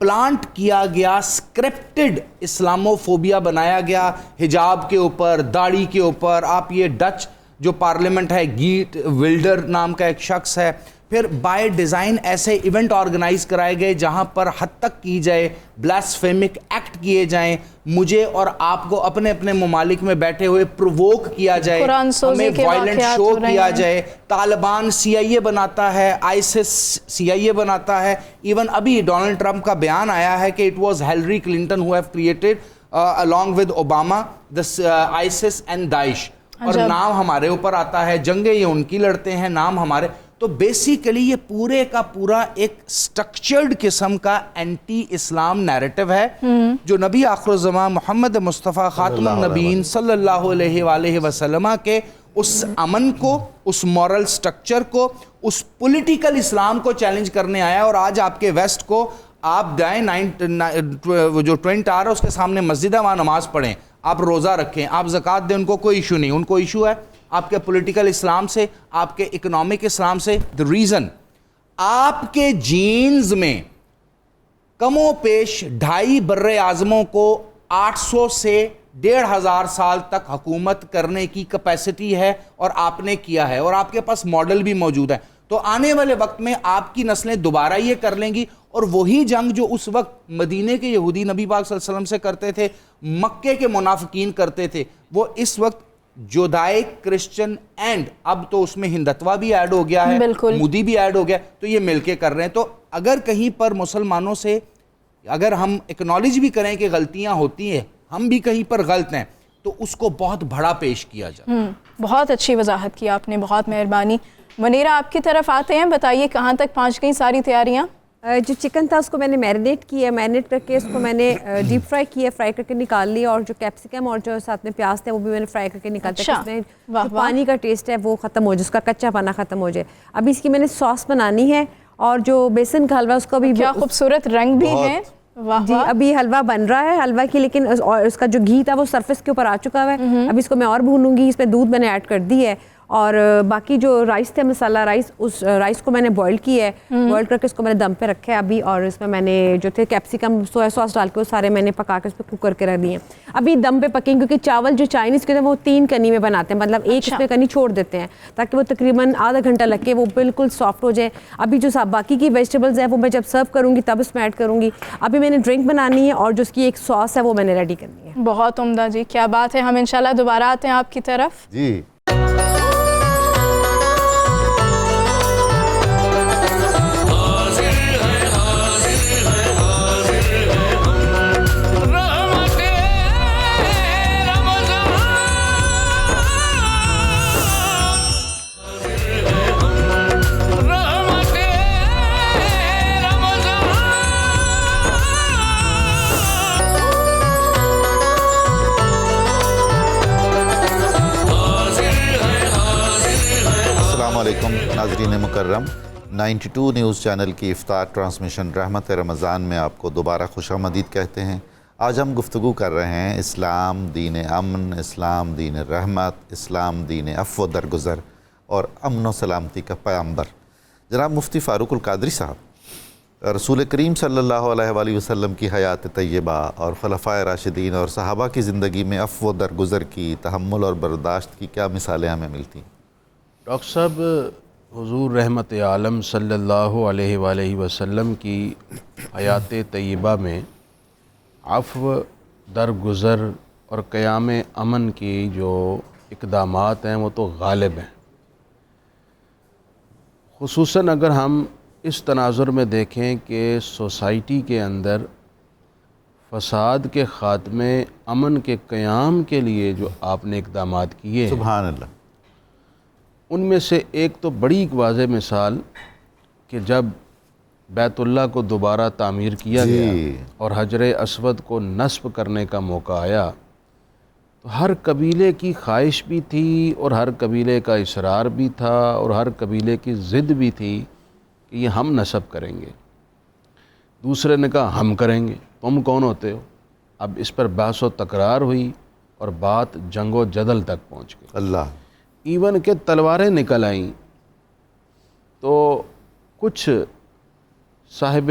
پلانٹ کیا گیا اسکرپٹڈ اسلاموفوبیا بنایا گیا حجاب کے اوپر, داڑھی کے اوپر. آپ یہ ڈچ جو پارلیمنٹ ہے, گیٹ ولڈر نام کا ایک شخص ہے, پھر بائی ڈیزائن ایسے ایونٹ آرگنائز کرائے گئے جہاں پر حد تک کی جائے, بلاسفیمک ایکٹ کیے جائیں, مجھے اور آپ کو اپنے اپنے ممالک میں بیٹھے ہوئے پرووک کیا جائے, ہمیں وائلنٹ شو کیا جائے. طالبان سی آئی اے بناتا ہے, آئیسس سی آئی اے بناتا ہے. ایون ابھی ڈونلڈ ٹرمپ کا بیان آیا ہے کہ it was Hillary Clinton who have created along with Obama the ISIS and Daesh, اور نام ہمارے اوپر آتا ہے, جنگیں یہ ان کی لڑتے ہیں, نام ہمارے. تو بیسیکلی یہ پورے کا پورا ایک سٹرکچرڈ قسم کا اینٹی اسلام نیریٹو ہے جو نبی آخر الزمان محمد مصطفیٰ خاتم النبیین صلی اللہ علیہ وآلہ وسلم کے اس امن کو, اس مورل سٹرکچر کو, اس پولیٹیکل اسلام کو چیلنج کرنے آیا. اور آج آپ کے ویسٹ کو آپ جائیں جو ٹوین ٹاور ہے اس کے سامنے مسجد ہے, وہاں نماز پڑھیں, آپ روزہ رکھیں, آپ زکوٰۃ دیں, ان کو کوئی ایشو نہیں. ان کو ایشو ہے آپ کے پولیٹیکل اسلام سے, آپ کے اکنامک اسلام سے. the reason آپ کے جینز میں کم و بیش 2.5 بر اعظموں کو 800 سے 1,500 سال تک حکومت کرنے کی کیپیسٹی ہے, اور آپ نے کیا ہے, اور آپ کے پاس ماڈل بھی موجود ہے. تو آنے والے وقت میں آپ کی نسلیں دوبارہ یہ کر لیں گی, اور وہی جنگ جو اس وقت مدینے کے یہودی نبی پاک صلی اللہ علیہ وسلم سے کرتے تھے, مکے کے منافقین کرتے تھے, وہ اس وقت جودائک کرسچن اینڈ اب تو اس میں ہندتوا بھی ایڈ ہو گیا ہے, مودی بھی ایڈ ہو گیا, تو یہ مل کے کر رہے ہیں. تو اگر کہیں پر مسلمانوں سے اگر ہم اکنالج بھی کریں کہ غلطیاں ہوتی ہیں, ہم بھی کہیں پر غلط ہیں, تو اس کو بہت بڑا پیش کیا جائے. بہت اچھی وضاحت کی آپ نے, بہت مہربانی. منیرہ آپ کی طرف آتے ہیں, بتائیے کہاں تک پہنچ گئی ساری تیاریاں؟ جو چکن تھا اس کو میں نے میرینیٹ کیا, میرینیٹ کر کے اس کو میں نے ڈیپ فرائی کیا, فرائی کر کے نکال لیا, اور جو کیپسیکم اور جو ساتھ میں پیاز تھے وہ بھی میں نے فرائی کر کے نکال دیا, اس میں جو پانی کا ٹیسٹ ہے وہ ختم ہو جائے, اس کا کچا پانا ختم ہو جائے. ابھی اس کی میں نے ساس بنانی ہے, اور جو بیسن کا حلوہ اس کا بھی کیا خوبصورت رنگ بھی ہے. جی ابھی حلوہ بن رہا ہے حلوہ کی, لیکن اس کا جو گھی تھا وہ سرفیس کے اوپر آ چکا ہے. ابھی اس کو میں اور بھونوں گی, اس میں دودھ میں نے ایڈ کر دی ہے, اور باقی جو رائس تھے مسالہ رائس, اس رائس کو میں نے بوائل کیا ہے, بوائل کر کے اس کو میں نے دم پہ رکھا ہے ابھی, اور اس میں میں نے جو تھے کیپسیکم سویا ساس ڈال کے وہ سارے میں نے پکا کے اس پہ کوکر کے رکھ دیے. ابھی دم پہ پکیں, کیونکہ چاول جو چائنیز کے تھے وہ 3 کنی میں بناتے ہیں, مطلب ایک اس میں کنی چھوڑ دیتے ہیں تاکہ وہ تقریباً آدھا گھنٹہ لگ کے وہ بالکل سافٹ ہو جائے. ابھی جو باقی کی ویجیٹیبلز ہیں وہ میں جب سرو کروں گی تب اس میں ایڈ کروں گی. ابھی میں نے ڈرنک بنانی ہے, اور جو اس کی ایک ساس ہے وہ میں نے ریڈی کرنی ہے. بہت عمدہ جی, کیا بات ہے. ہم انشاءاللہ دوبارہ آتے ہیں آپ کی طرف. جی ناظرین مکرم, 92 نیوز چینل کی افطار ٹرانسمیشن رحمت رمضان میں آپ کو دوبارہ خوش آمدید کہتے ہیں. آج ہم گفتگو کر رہے ہیں اسلام دین امن, اسلام دین رحمت, اسلام دین عفو درگزر اور امن و سلامتی کا پیغمبر. جناب مفتی فاروق القادری صاحب, رسول کریم صلی اللہ علیہ وآلہ وسلم کی حیات طیبہ اور خلفائے راشدین اور صحابہ کی زندگی میں عفو درگزر کی, تحمل اور برداشت کی کیا مثالیں ہمیں ملتی ہیں؟ ڈاکٹر صاحب, حضور رحمت عالم صلی اللہ علیہ وآلہ وسلم کی حیات طیبہ میں عفو درگزر اور قیام امن کی جو اقدامات ہیں وہ تو غالب ہیں. خصوصاً اگر ہم اس تناظر میں دیکھیں کہ سوسائٹی کے اندر فساد کے خاتمے, امن کے قیام کے لیے جو آپ نے اقدامات کیے ہیں, سبحان اللہ, ان میں سے ایک تو بڑی واضح مثال کہ جب بیت اللہ کو دوبارہ تعمیر کیا گیا اور حجر اسود کو نصب کرنے کا موقع آیا, تو ہر قبیلے کی خواہش بھی تھی اور ہر قبیلے کا اصرار بھی تھا اور ہر قبیلے کی ضد بھی تھی کہ یہ ہم نصب کریں گے. دوسرے نے کہا ہم کریں گے, تم کون ہوتے ہو؟ اب اس پر بحث و تکرار ہوئی اور بات جنگ و جدل تک پہنچ گئی. اللہ, ایون کہ تلواریں نکل آئیں تو کچھ صاحب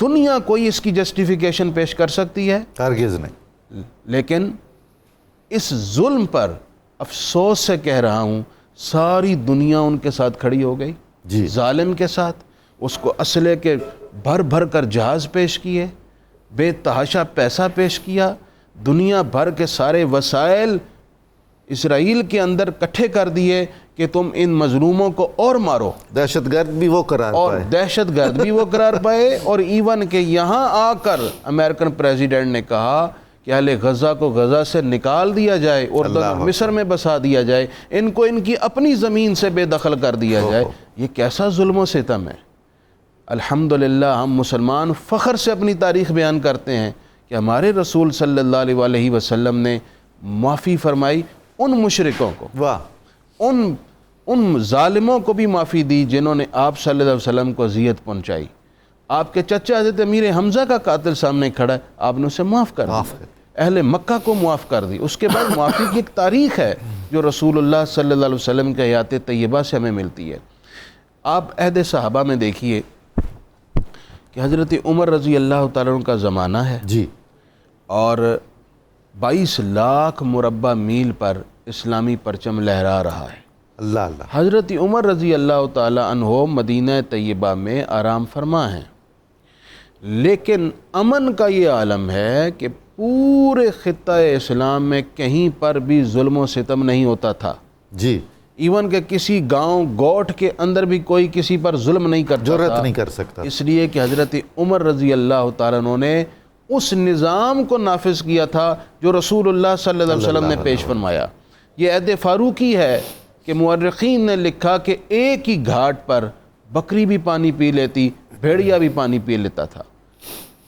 دنیا کوئی اس کی جسٹیفیکیشن پیش کر سکتی ہے؟ ہرگز نہیں. لیکن اس ظلم پر افسوس سے کہہ رہا ہوں ساری دنیا ان کے ساتھ کھڑی ہو گئی. جی. ظالم کے ساتھ اس کو اسلحے کے بھر بھر کر جہاز پیش کیے، بے تحاشا پیسہ پیش کیا، دنیا بھر کے سارے وسائل اسرائیل کے اندر اکٹھے کر دیے کہ تم ان مظلوموں کو اور مارو. دہشت گرد بھی وہ قرار اور پائے. دہشت گرد بھی وہ قرار پائے. اور ایون کہ یہاں آ کر امریکن پریزیڈنٹ نے کہا کہ اہل غزہ کو غزہ سے نکال دیا جائے، اردن اور مصر میں بسا دیا جائے، ان کو ان کی اپنی زمین سے بے دخل کر دیا جائے. یہ کیسا ظلم و ستم ہے. الحمدللہ ہم مسلمان فخر سے اپنی تاریخ بیان کرتے ہیں کہ ہمارے رسول صلی اللہ علیہ وسلم نے معافی فرمائی ان مشرکوں کو، واہ، ان ظالموں کو بھی معافی دی جنہوں نے آپ صلی اللہ علیہ وسلم کو اذیت پہنچائی. آپ کے چچا حضرت امیر حمزہ کا قاتل سامنے کھڑا ہے، آپ نے اسے معاف کر دیا. اہل مکہ کو معاف کر دی. اس کے بعد معافی کی ایک تاریخ ہے جو رسول اللہ صلی اللہ علیہ وسلم کے حیات طیبہ سے ہمیں ملتی ہے. آپ عہد صحابہ میں دیکھیے کہ حضرت عمر رضی اللہ تعالیٰ عنہ کا زمانہ ہے جی، اور 22 لاکھ مربع میل پر اسلامی پرچم لہرا رہا ہے. اللہ اللہ. حضرت عمر رضی اللہ تعالیٰ عنہ مدینہ طیبہ میں آرام فرما ہیں، لیکن امن کا یہ عالم ہے کہ پورے خطہ اسلام میں کہیں پر بھی ظلم و ستم نہیں ہوتا تھا. جی. ایون کہ کسی گاؤں گوٹھ کے اندر بھی کوئی کسی پر ظلم نہیں کرتا تھا، جرأت نہیں کر سکتا، اس لیے کہ حضرت عمر رضی اللہ تعالیٰ عنہ نے اس نظام کو نافذ کیا تھا جو رسول اللہ صلی اللہ علیہ وسلم نے پیش فرمایا. یہ عہد فاروقی ہے کہ مورخین نے لکھا کہ ایک ہی گھاٹ پر بکری بھی پانی پی لیتی، بھیڑیا بھی پانی پی لیتا تھا.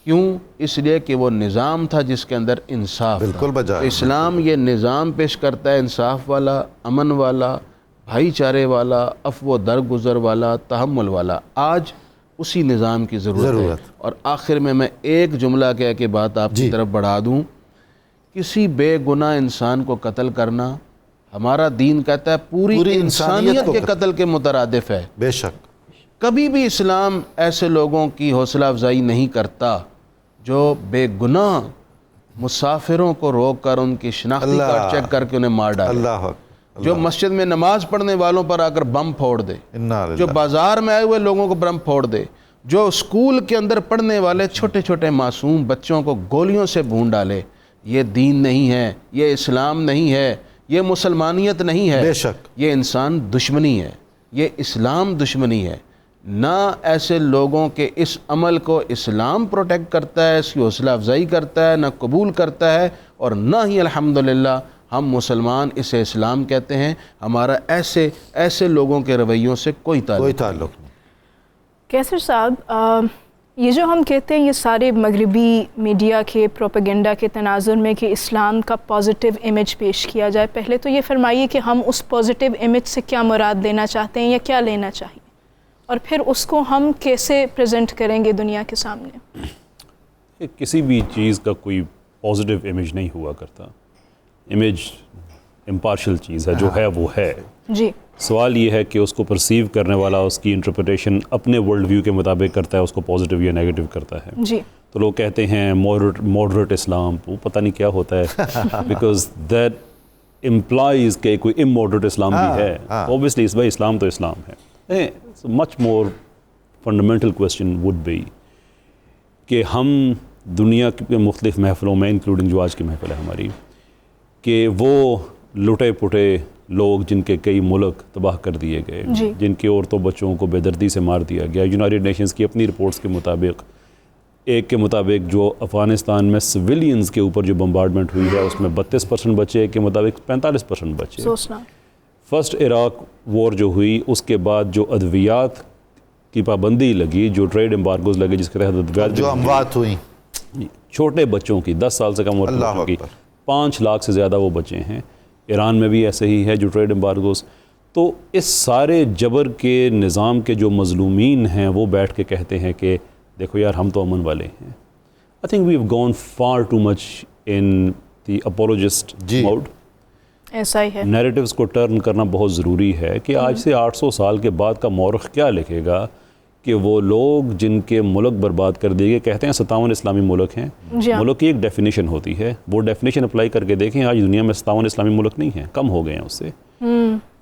کیوں؟ اس لیے کہ وہ نظام تھا جس کے اندر انصاف تھا. بالکل بجا. اسلام یہ نظام پیش کرتا ہے انصاف والا، امن والا، بھائی چارے والا، عفو و درگزر والا، تحمل والا. آج اسی نظام کی ضرورت ہے. اور آخر میں ایک جملہ کہہ کے بات آپ کی طرف بڑھا دوں. کسی بے گناہ انسان کو قتل کرنا ہمارا دین کہتا ہے پوری انسانیت کے قتل کے مترادف ہے. بے شک. کبھی بھی اسلام ایسے لوگوں کی حوصلہ افزائی نہیں کرتا جو بے گناہ مسافروں کو روک کر ان کی شناختی کارڈ چیک کر کے انہیں مار ڈالے. اللہ. جو مسجد میں نماز پڑھنے والوں پر آ کر بم پھوڑ دے، جو بازار میں آئے ہوئے لوگوں کو بم پھوڑ دے، جو اسکول کے اندر پڑھنے والے چھوٹے چھوٹے معصوم بچوں کو گولیوں سے بھون ڈالے. یہ دین نہیں ہے، یہ اسلام نہیں ہے، یہ مسلمانیت نہیں ہے. بے شک. یہ انسان دشمنی ہے، یہ اسلام دشمنی ہے. نہ ایسے لوگوں کے اس عمل کو اسلام پروٹیکٹ کرتا ہے، اس کی حوصلہ افزائی کرتا ہے، نہ قبول کرتا ہے، اور نہ ہی الحمدللہ ہم مسلمان اسے اسلام کہتے ہیں. ہمارا ایسے لوگوں کے رویوں سے کوئی تعلق نہیں. کیسر صاحب، یہ جو ہم کہتے ہیں یہ سارے مغربی میڈیا کے پروپیگنڈا کے تناظر میں کہ اسلام کا پازیٹیو امیج پیش کیا جائے، پہلے تو یہ فرمائیے کہ ہم اس پازیٹیو امیج سے کیا مراد لینا چاہتے ہیں یا کیا لینا چاہیے، اور پھر اس کو ہم کیسے پریزنٹ کریں گے دنیا کے سامنے؟ کسی بھی چیز کا کوئی پازیٹیو امیج نہیں ہوا کرتا. امیج امپارشل چیز ہے، جو ہے وہ ہے. جی. سوال یہ ہے کہ اس کو پرسیو کرنے والا اس کی انٹرپریٹیشن اپنے ورلڈ ویو کے مطابق کرتا ہے، اس کو پازیٹیو یا نیگیٹیو کرتا ہے. جی. تو لوگ کہتے ہیں ماڈریٹ اسلام، وہ پتہ نہیں کیا ہوتا ہے، بیکاز دیٹ امپلائز کہ کوئی اموڈریٹ اسلام بھی ہے. اوبیسلی اس بھائی اسلام تو اسلام ہے. مچ مور فنڈامنٹل کویسچن وڈ بی کہ ہم دنیا کے مختلف محفلوں میں، انکلوڈنگ جو آج کی محفل ہے ہماری، کہ وہ لٹے پٹے لوگ جن کے کئی ملک تباہ کر دیے گئے، جن کے عورتوں بچوں کو بے دردی سے مار دیا گیا. یونائٹڈ نیشنز کی اپنی رپورٹس کے مطابق، ایک کے مطابق جو افغانستان میں سویلینز کے اوپر جو بمبارڈمنٹ ہوئی ہے اس میں 32% بچے، ایک کے مطابق 45% بچے. فرسٹ عراق وار جو ہوئی اس کے بعد جو ادویات کی پابندی لگی، جو ٹریڈ امبارگوز لگے، جس کے تحت ادویات جو اموات ہوئی چھوٹے بچوں کی، 10 سال سے کم عمر کے بچوں کی، 5 لاکھ سے زیادہ وہ بچے ہیں. ایران میں بھی ایسے ہی ہے جو ٹریڈ امبارگوز. تو اس سارے جبر کے نظام کے جو مظلومین ہیں وہ بیٹھ کے کہتے ہیں کہ دیکھو یار ہم تو امن والے ہیں. I think we have gone far too much in the apologist mode. ایسا ہی ہے. نیریٹیوز کو ٹرن کرنا بہت ضروری ہے کہ آج سے 800 سال کے بعد کا مورخ کیا لکھے گا کہ وہ لوگ جن کے ملک برباد کر دیے گئے، کہتے ہیں 57 اسلامی ملک ہیں، ملک کی ایک ڈیفینیشن ہوتی ہے، وہ ڈیفینیشن اپلائی کر کے دیکھیں، آج دنیا میں 57 اسلامی ملک نہیں ہیں، کم ہو گئے ہیں اس سے.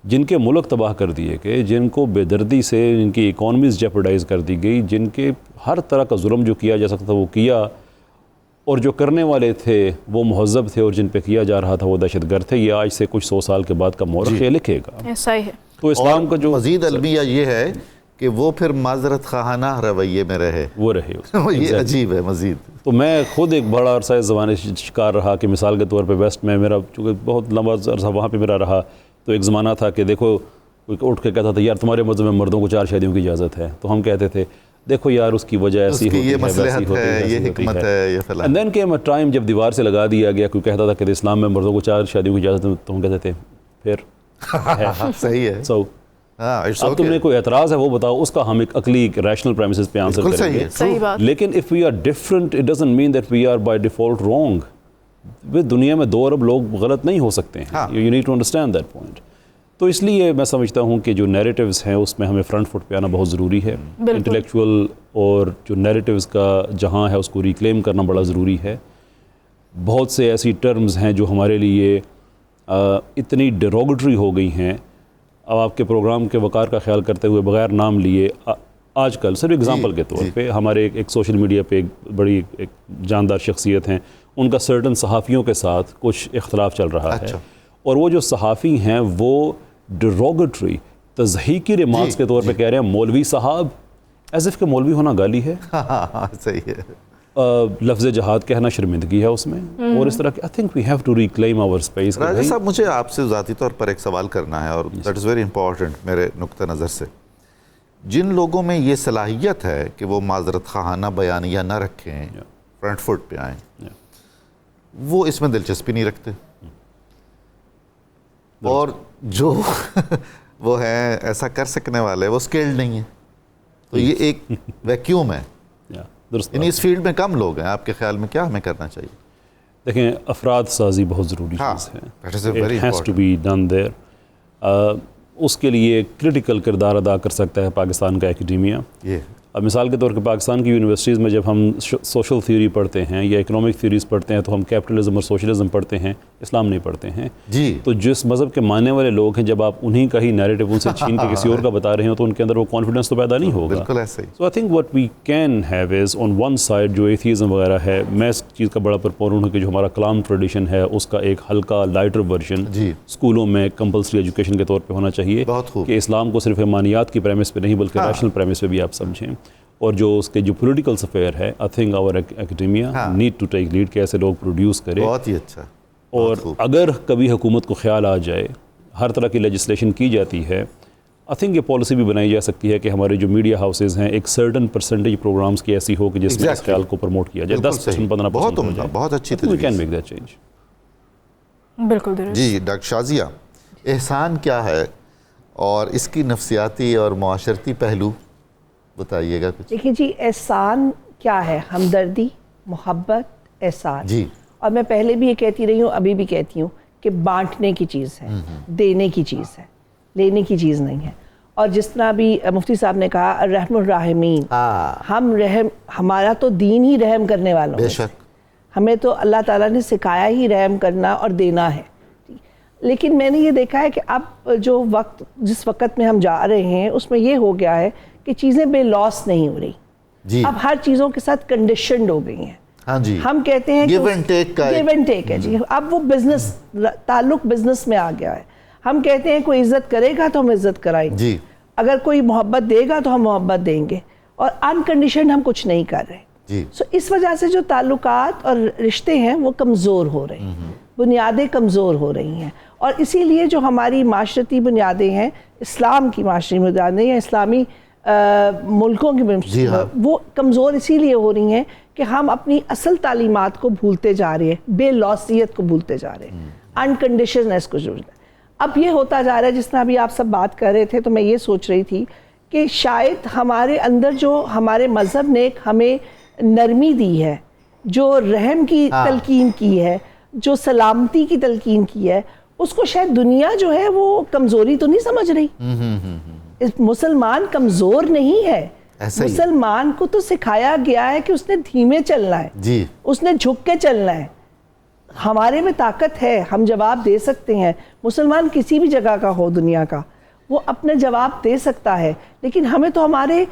جن کے ملک تباہ کر دیے گئے، جن کو بے دردی سے جن کی اکانومیز جیپرڈائز کر دی گئی، جن کے ہر طرح کا ظلم جو کیا جا سکتا تھا وہ کیا، اور جو کرنے والے تھے وہ مہذب تھے، اور جن پہ کیا جا رہا تھا وہ دہشت گرد تھے. یہ آج سے کچھ 100 سال کے بعد کا مورخ یہ لکھے گا. ایسا ہی ہے. تو اسلام کا جو مزید المیہ یہ ہے کہ وہ پھر معذرت خواہانہ رویے میں رہے، وہ رہے. یہ عجیب ہے. مزید تو میں خود ایک بڑا عرصہ اس زمانے سے شکار رہا کہ مثال کے طور پہ ویسٹ میں میرا چونکہ بہت لمبا عرصہ وہاں پہ میرا رہا، تو ایک زمانہ تھا کہ دیکھو کوئی اٹھ کے کہتا تھا یار تمہارے مذہب میں مردوں کو 4 شادیوں کی اجازت ہے، تو ہم کہتے تھے دیکھو یار اس کی وجہ ایسی ہوتی ہے، یہ مصلحت ہے، یہ حکمت ہے، یہ فلاں. And then came a time جب دیوار سے لگا دیا گیا، کوئی کہتا تھا کہ اسلام میں مردوں کو 4 شادیوں کی اجازت ہے، تو ہم کہتے تھے پھر صحیح ہے. سو اب تم نے کوئی اعتراض ہے وہ بتاؤ، اس کا ہم ایک عقلی ریشنل پریمیسز پہ آنسر کریں گے. صحیح بات. لیکن if we are different it doesn't mean that we are by default wrong. دنیا میں 2 ارب لوگ غلط نہیں ہو سکتے ہیں. You need to understand that point. تو اس لیے میں سمجھتا ہوں کہ جو نیریٹیوز ہیں اس میں ہمیں فرنٹ فٹ پہ آنا بہت ضروری ہے. انٹلیکچوئل اور جو نیریٹیوز کا جہاں ہے اس کو ریکلیم کرنا بڑا ضروری ہے. بہت سے ایسی ٹرمز ہیں جو ہمارے لیے اتنی ڈیروگیٹری ہو گئی ہیں. اب آپ کے پروگرام کے وقار کا خیال کرتے ہوئے بغیر نام لیے، آج کل صرف اگزامپل کے طور پہ ہمارے ایک سوشل میڈیا پہ ایک بڑی ایک جاندار شخصیت ہیں، ان کا سرٹن صحافیوں کے ساتھ کچھ اختلاف چل رہا ہے، اور وہ جو صحافی ہیں وہ ڈیروگیٹری تضحیکی ریمارکس کے طور پہ کہہ رہے ہیں مولوی صاحب، ایز اف کہ مولوی ہونا گالی ہے. صحیح ہے. لفظ جہاد کہنا شرمندگی ہے اس میں، اور اس طرح کہ I think we have to reclaim our space. Raja صاحب مجھے آپ سے ذاتی طور پر ایک سوال کرنا ہے، اور دیٹ از ویری امپورٹنٹ میرے نقطہ نظر سے. جن لوگوں میں یہ صلاحیت ہے کہ وہ معذرت خواہانہ بیانیہ نہ رکھیں، فرنٹ فٹ پہ آئیں، وہ اس میں دلچسپی نہیں رکھتے، اور جو وہ ہیں ایسا کر سکنے والے وہ اسکلڈ نہیں ہیں. تو یہ ایک ویکیوم ہے. یعنی اس فیلڈ میں کم لوگ ہیں. آپ کے خیال میں کیا ہمیں کرنا چاہیے؟ دیکھیں، افراد سازی بہت ضروری چیز ہے. It has to be done there. اس کے لیے کرٹیکل کردار ادا کر سکتا ہے پاکستان کا ایکیڈیمیا. اب مثال کے طور پہ پاکستان کی یونیورسٹیز میں جب ہم سوشل تھیوری پڑھتے ہیں یا اکنامک تھیوریز پڑھتے ہیں تو ہم کیپٹلزم اور سوشلزم پڑھتے ہیں، اسلام نہیں پڑھتے ہیں. تو جس مذہب کے ماننے والے لوگ ہیں، جب آپ انہی کا ہی نیریٹو ان سے چھین کے کسی اور کا بتا رہے ہوں تو ان کے اندر وہ کانفیڈنس تو پیدا نہیں ہوگا. بالکل ایسے ہی. So I think what we can have is on one side جو ایتھیزم وغیرہ ہے، میں اس چیز کا بڑا پرپورن ہوں کہ جو ہمارا کلام ٹریڈیشن ہے اس کا ایک ہلکا لائٹر ورژن اسکولوں میں کمپلسری ایجوکیشن کے طور پہ ہونا چاہیے، کہ اسلام کو صرف ایمانیات کی پریمس پہ نہیں بلکہ ریشنل پریمس پہ بھی آپ سمجھیں. اور جو اس کے جو پولیٹیکل سفیر ہے، I think our academia need to take lead کہ ایسے لوگ پروڈیوس کرے. بہت ہی اچھا. اور اگر کبھی حکومت کو خیال آ جائے، ہر طرح کی لیجسلیشن کی جاتی ہے، آئی تھنک یہ پالیسی بھی بنائی جا سکتی ہے کہ ہمارے جو میڈیا ہاؤسز ہیں ایک سرٹن پرسنٹیج پروگرامز کی ایسی ہو کہ جس میں اس خیال کو پروموٹ کیا جائے. 10% 15% بہت اچھی we can make that change. بالکل درست. جی ڈاکٹر شازیہ، احسان کیا ہے اور اس کی نفسیاتی اور معاشرتی پہلو بتائیے گا کچھ. دیکھیے جی، احسان کیا ہے؟ ہمدردی، محبت، احسان. جی. اور میں پہلے بھی یہ کہتی رہی ہوں، ابھی بھی کہتی ہوں کہ بانٹنے کی چیز ہے، دینے کی چیز ہے، لینے کی چیز نہیں ہے. اور جس طرح بھی مفتی صاحب نے کہا الرحم الراحمین، ہم رحم، ہمارا تو دین ہی رحم کرنے والوں. بے شک. ہمیں تو اللہ تعالیٰ نے سکھایا ہی رحم کرنا اور دینا ہے. لیکن میں نے یہ دیکھا ہے کہ اب جو وقت، جس وقت میں ہم جا رہے ہیں اس میں یہ ہو گیا ہے کہ چیزیں بے لاس نہیں ہو رہی. اب ہر چیزوں کے ساتھ کنڈیشنڈ ہو گئی ہیں. ہم کہتے ہیں گیو اینڈ ٹیک ہے جی. اب وہ بزنس، تعلق بزنس میں آ گیا ہے. ہم کہتے ہیں کوئی عزت کرے گا تو ہم عزت کرائیں گے، اگر کوئی محبت دے گا تو ہم محبت دیں گے، اور انکنڈیشنڈ ہم کچھ نہیں کر رہے. سو اس وجہ سے جو تعلقات اور رشتے ہیں وہ کمزور ہو رہے ہیں، بنیادیں کمزور ہو رہی ہیں. اور اسی لیے جو ہماری معاشرتی بنیادیں ہیں، اسلام کی معاشرتی بنیادیں یا اسلامی ملکوں کی وہ کمزور اسی لیے ہو رہی ہیں کہ ہم اپنی اصل تعلیمات کو بھولتے جا رہے ہیں، بے لوسیت کو بھولتے جا رہے ہیں، انکنڈیشننس کو جو اب یہ ہوتا جا رہا ہے. جس طرح ابھی آپ سب بات کر رہے تھے تو میں یہ سوچ رہی تھی کہ شاید ہمارے اندر جو ہمارے مذہب نے ہمیں نرمی دی ہے، جو رحم کی تلقین کی ہے، جو سلامتی کی تلقین کی ہے، اس کو شاید دنیا جو ہے وہ کمزوری تو نہیں سمجھ رہی. مسلمان کمزور نہیں ہے، مسلمان کو تو سکھایا گیا ہے کہ اس نے دھیمے چلنا ہے جی، اس نے جھک کے چلنا ہے. ہمارے میں طاقت ہے, ہم جواب دے سکتے ہیں. مسلمان کسی بھی جگہ کا ہو دنیا کا, وہ اپنا جواب دے سکتا ہے. لیکن ہمیں تو ہمارے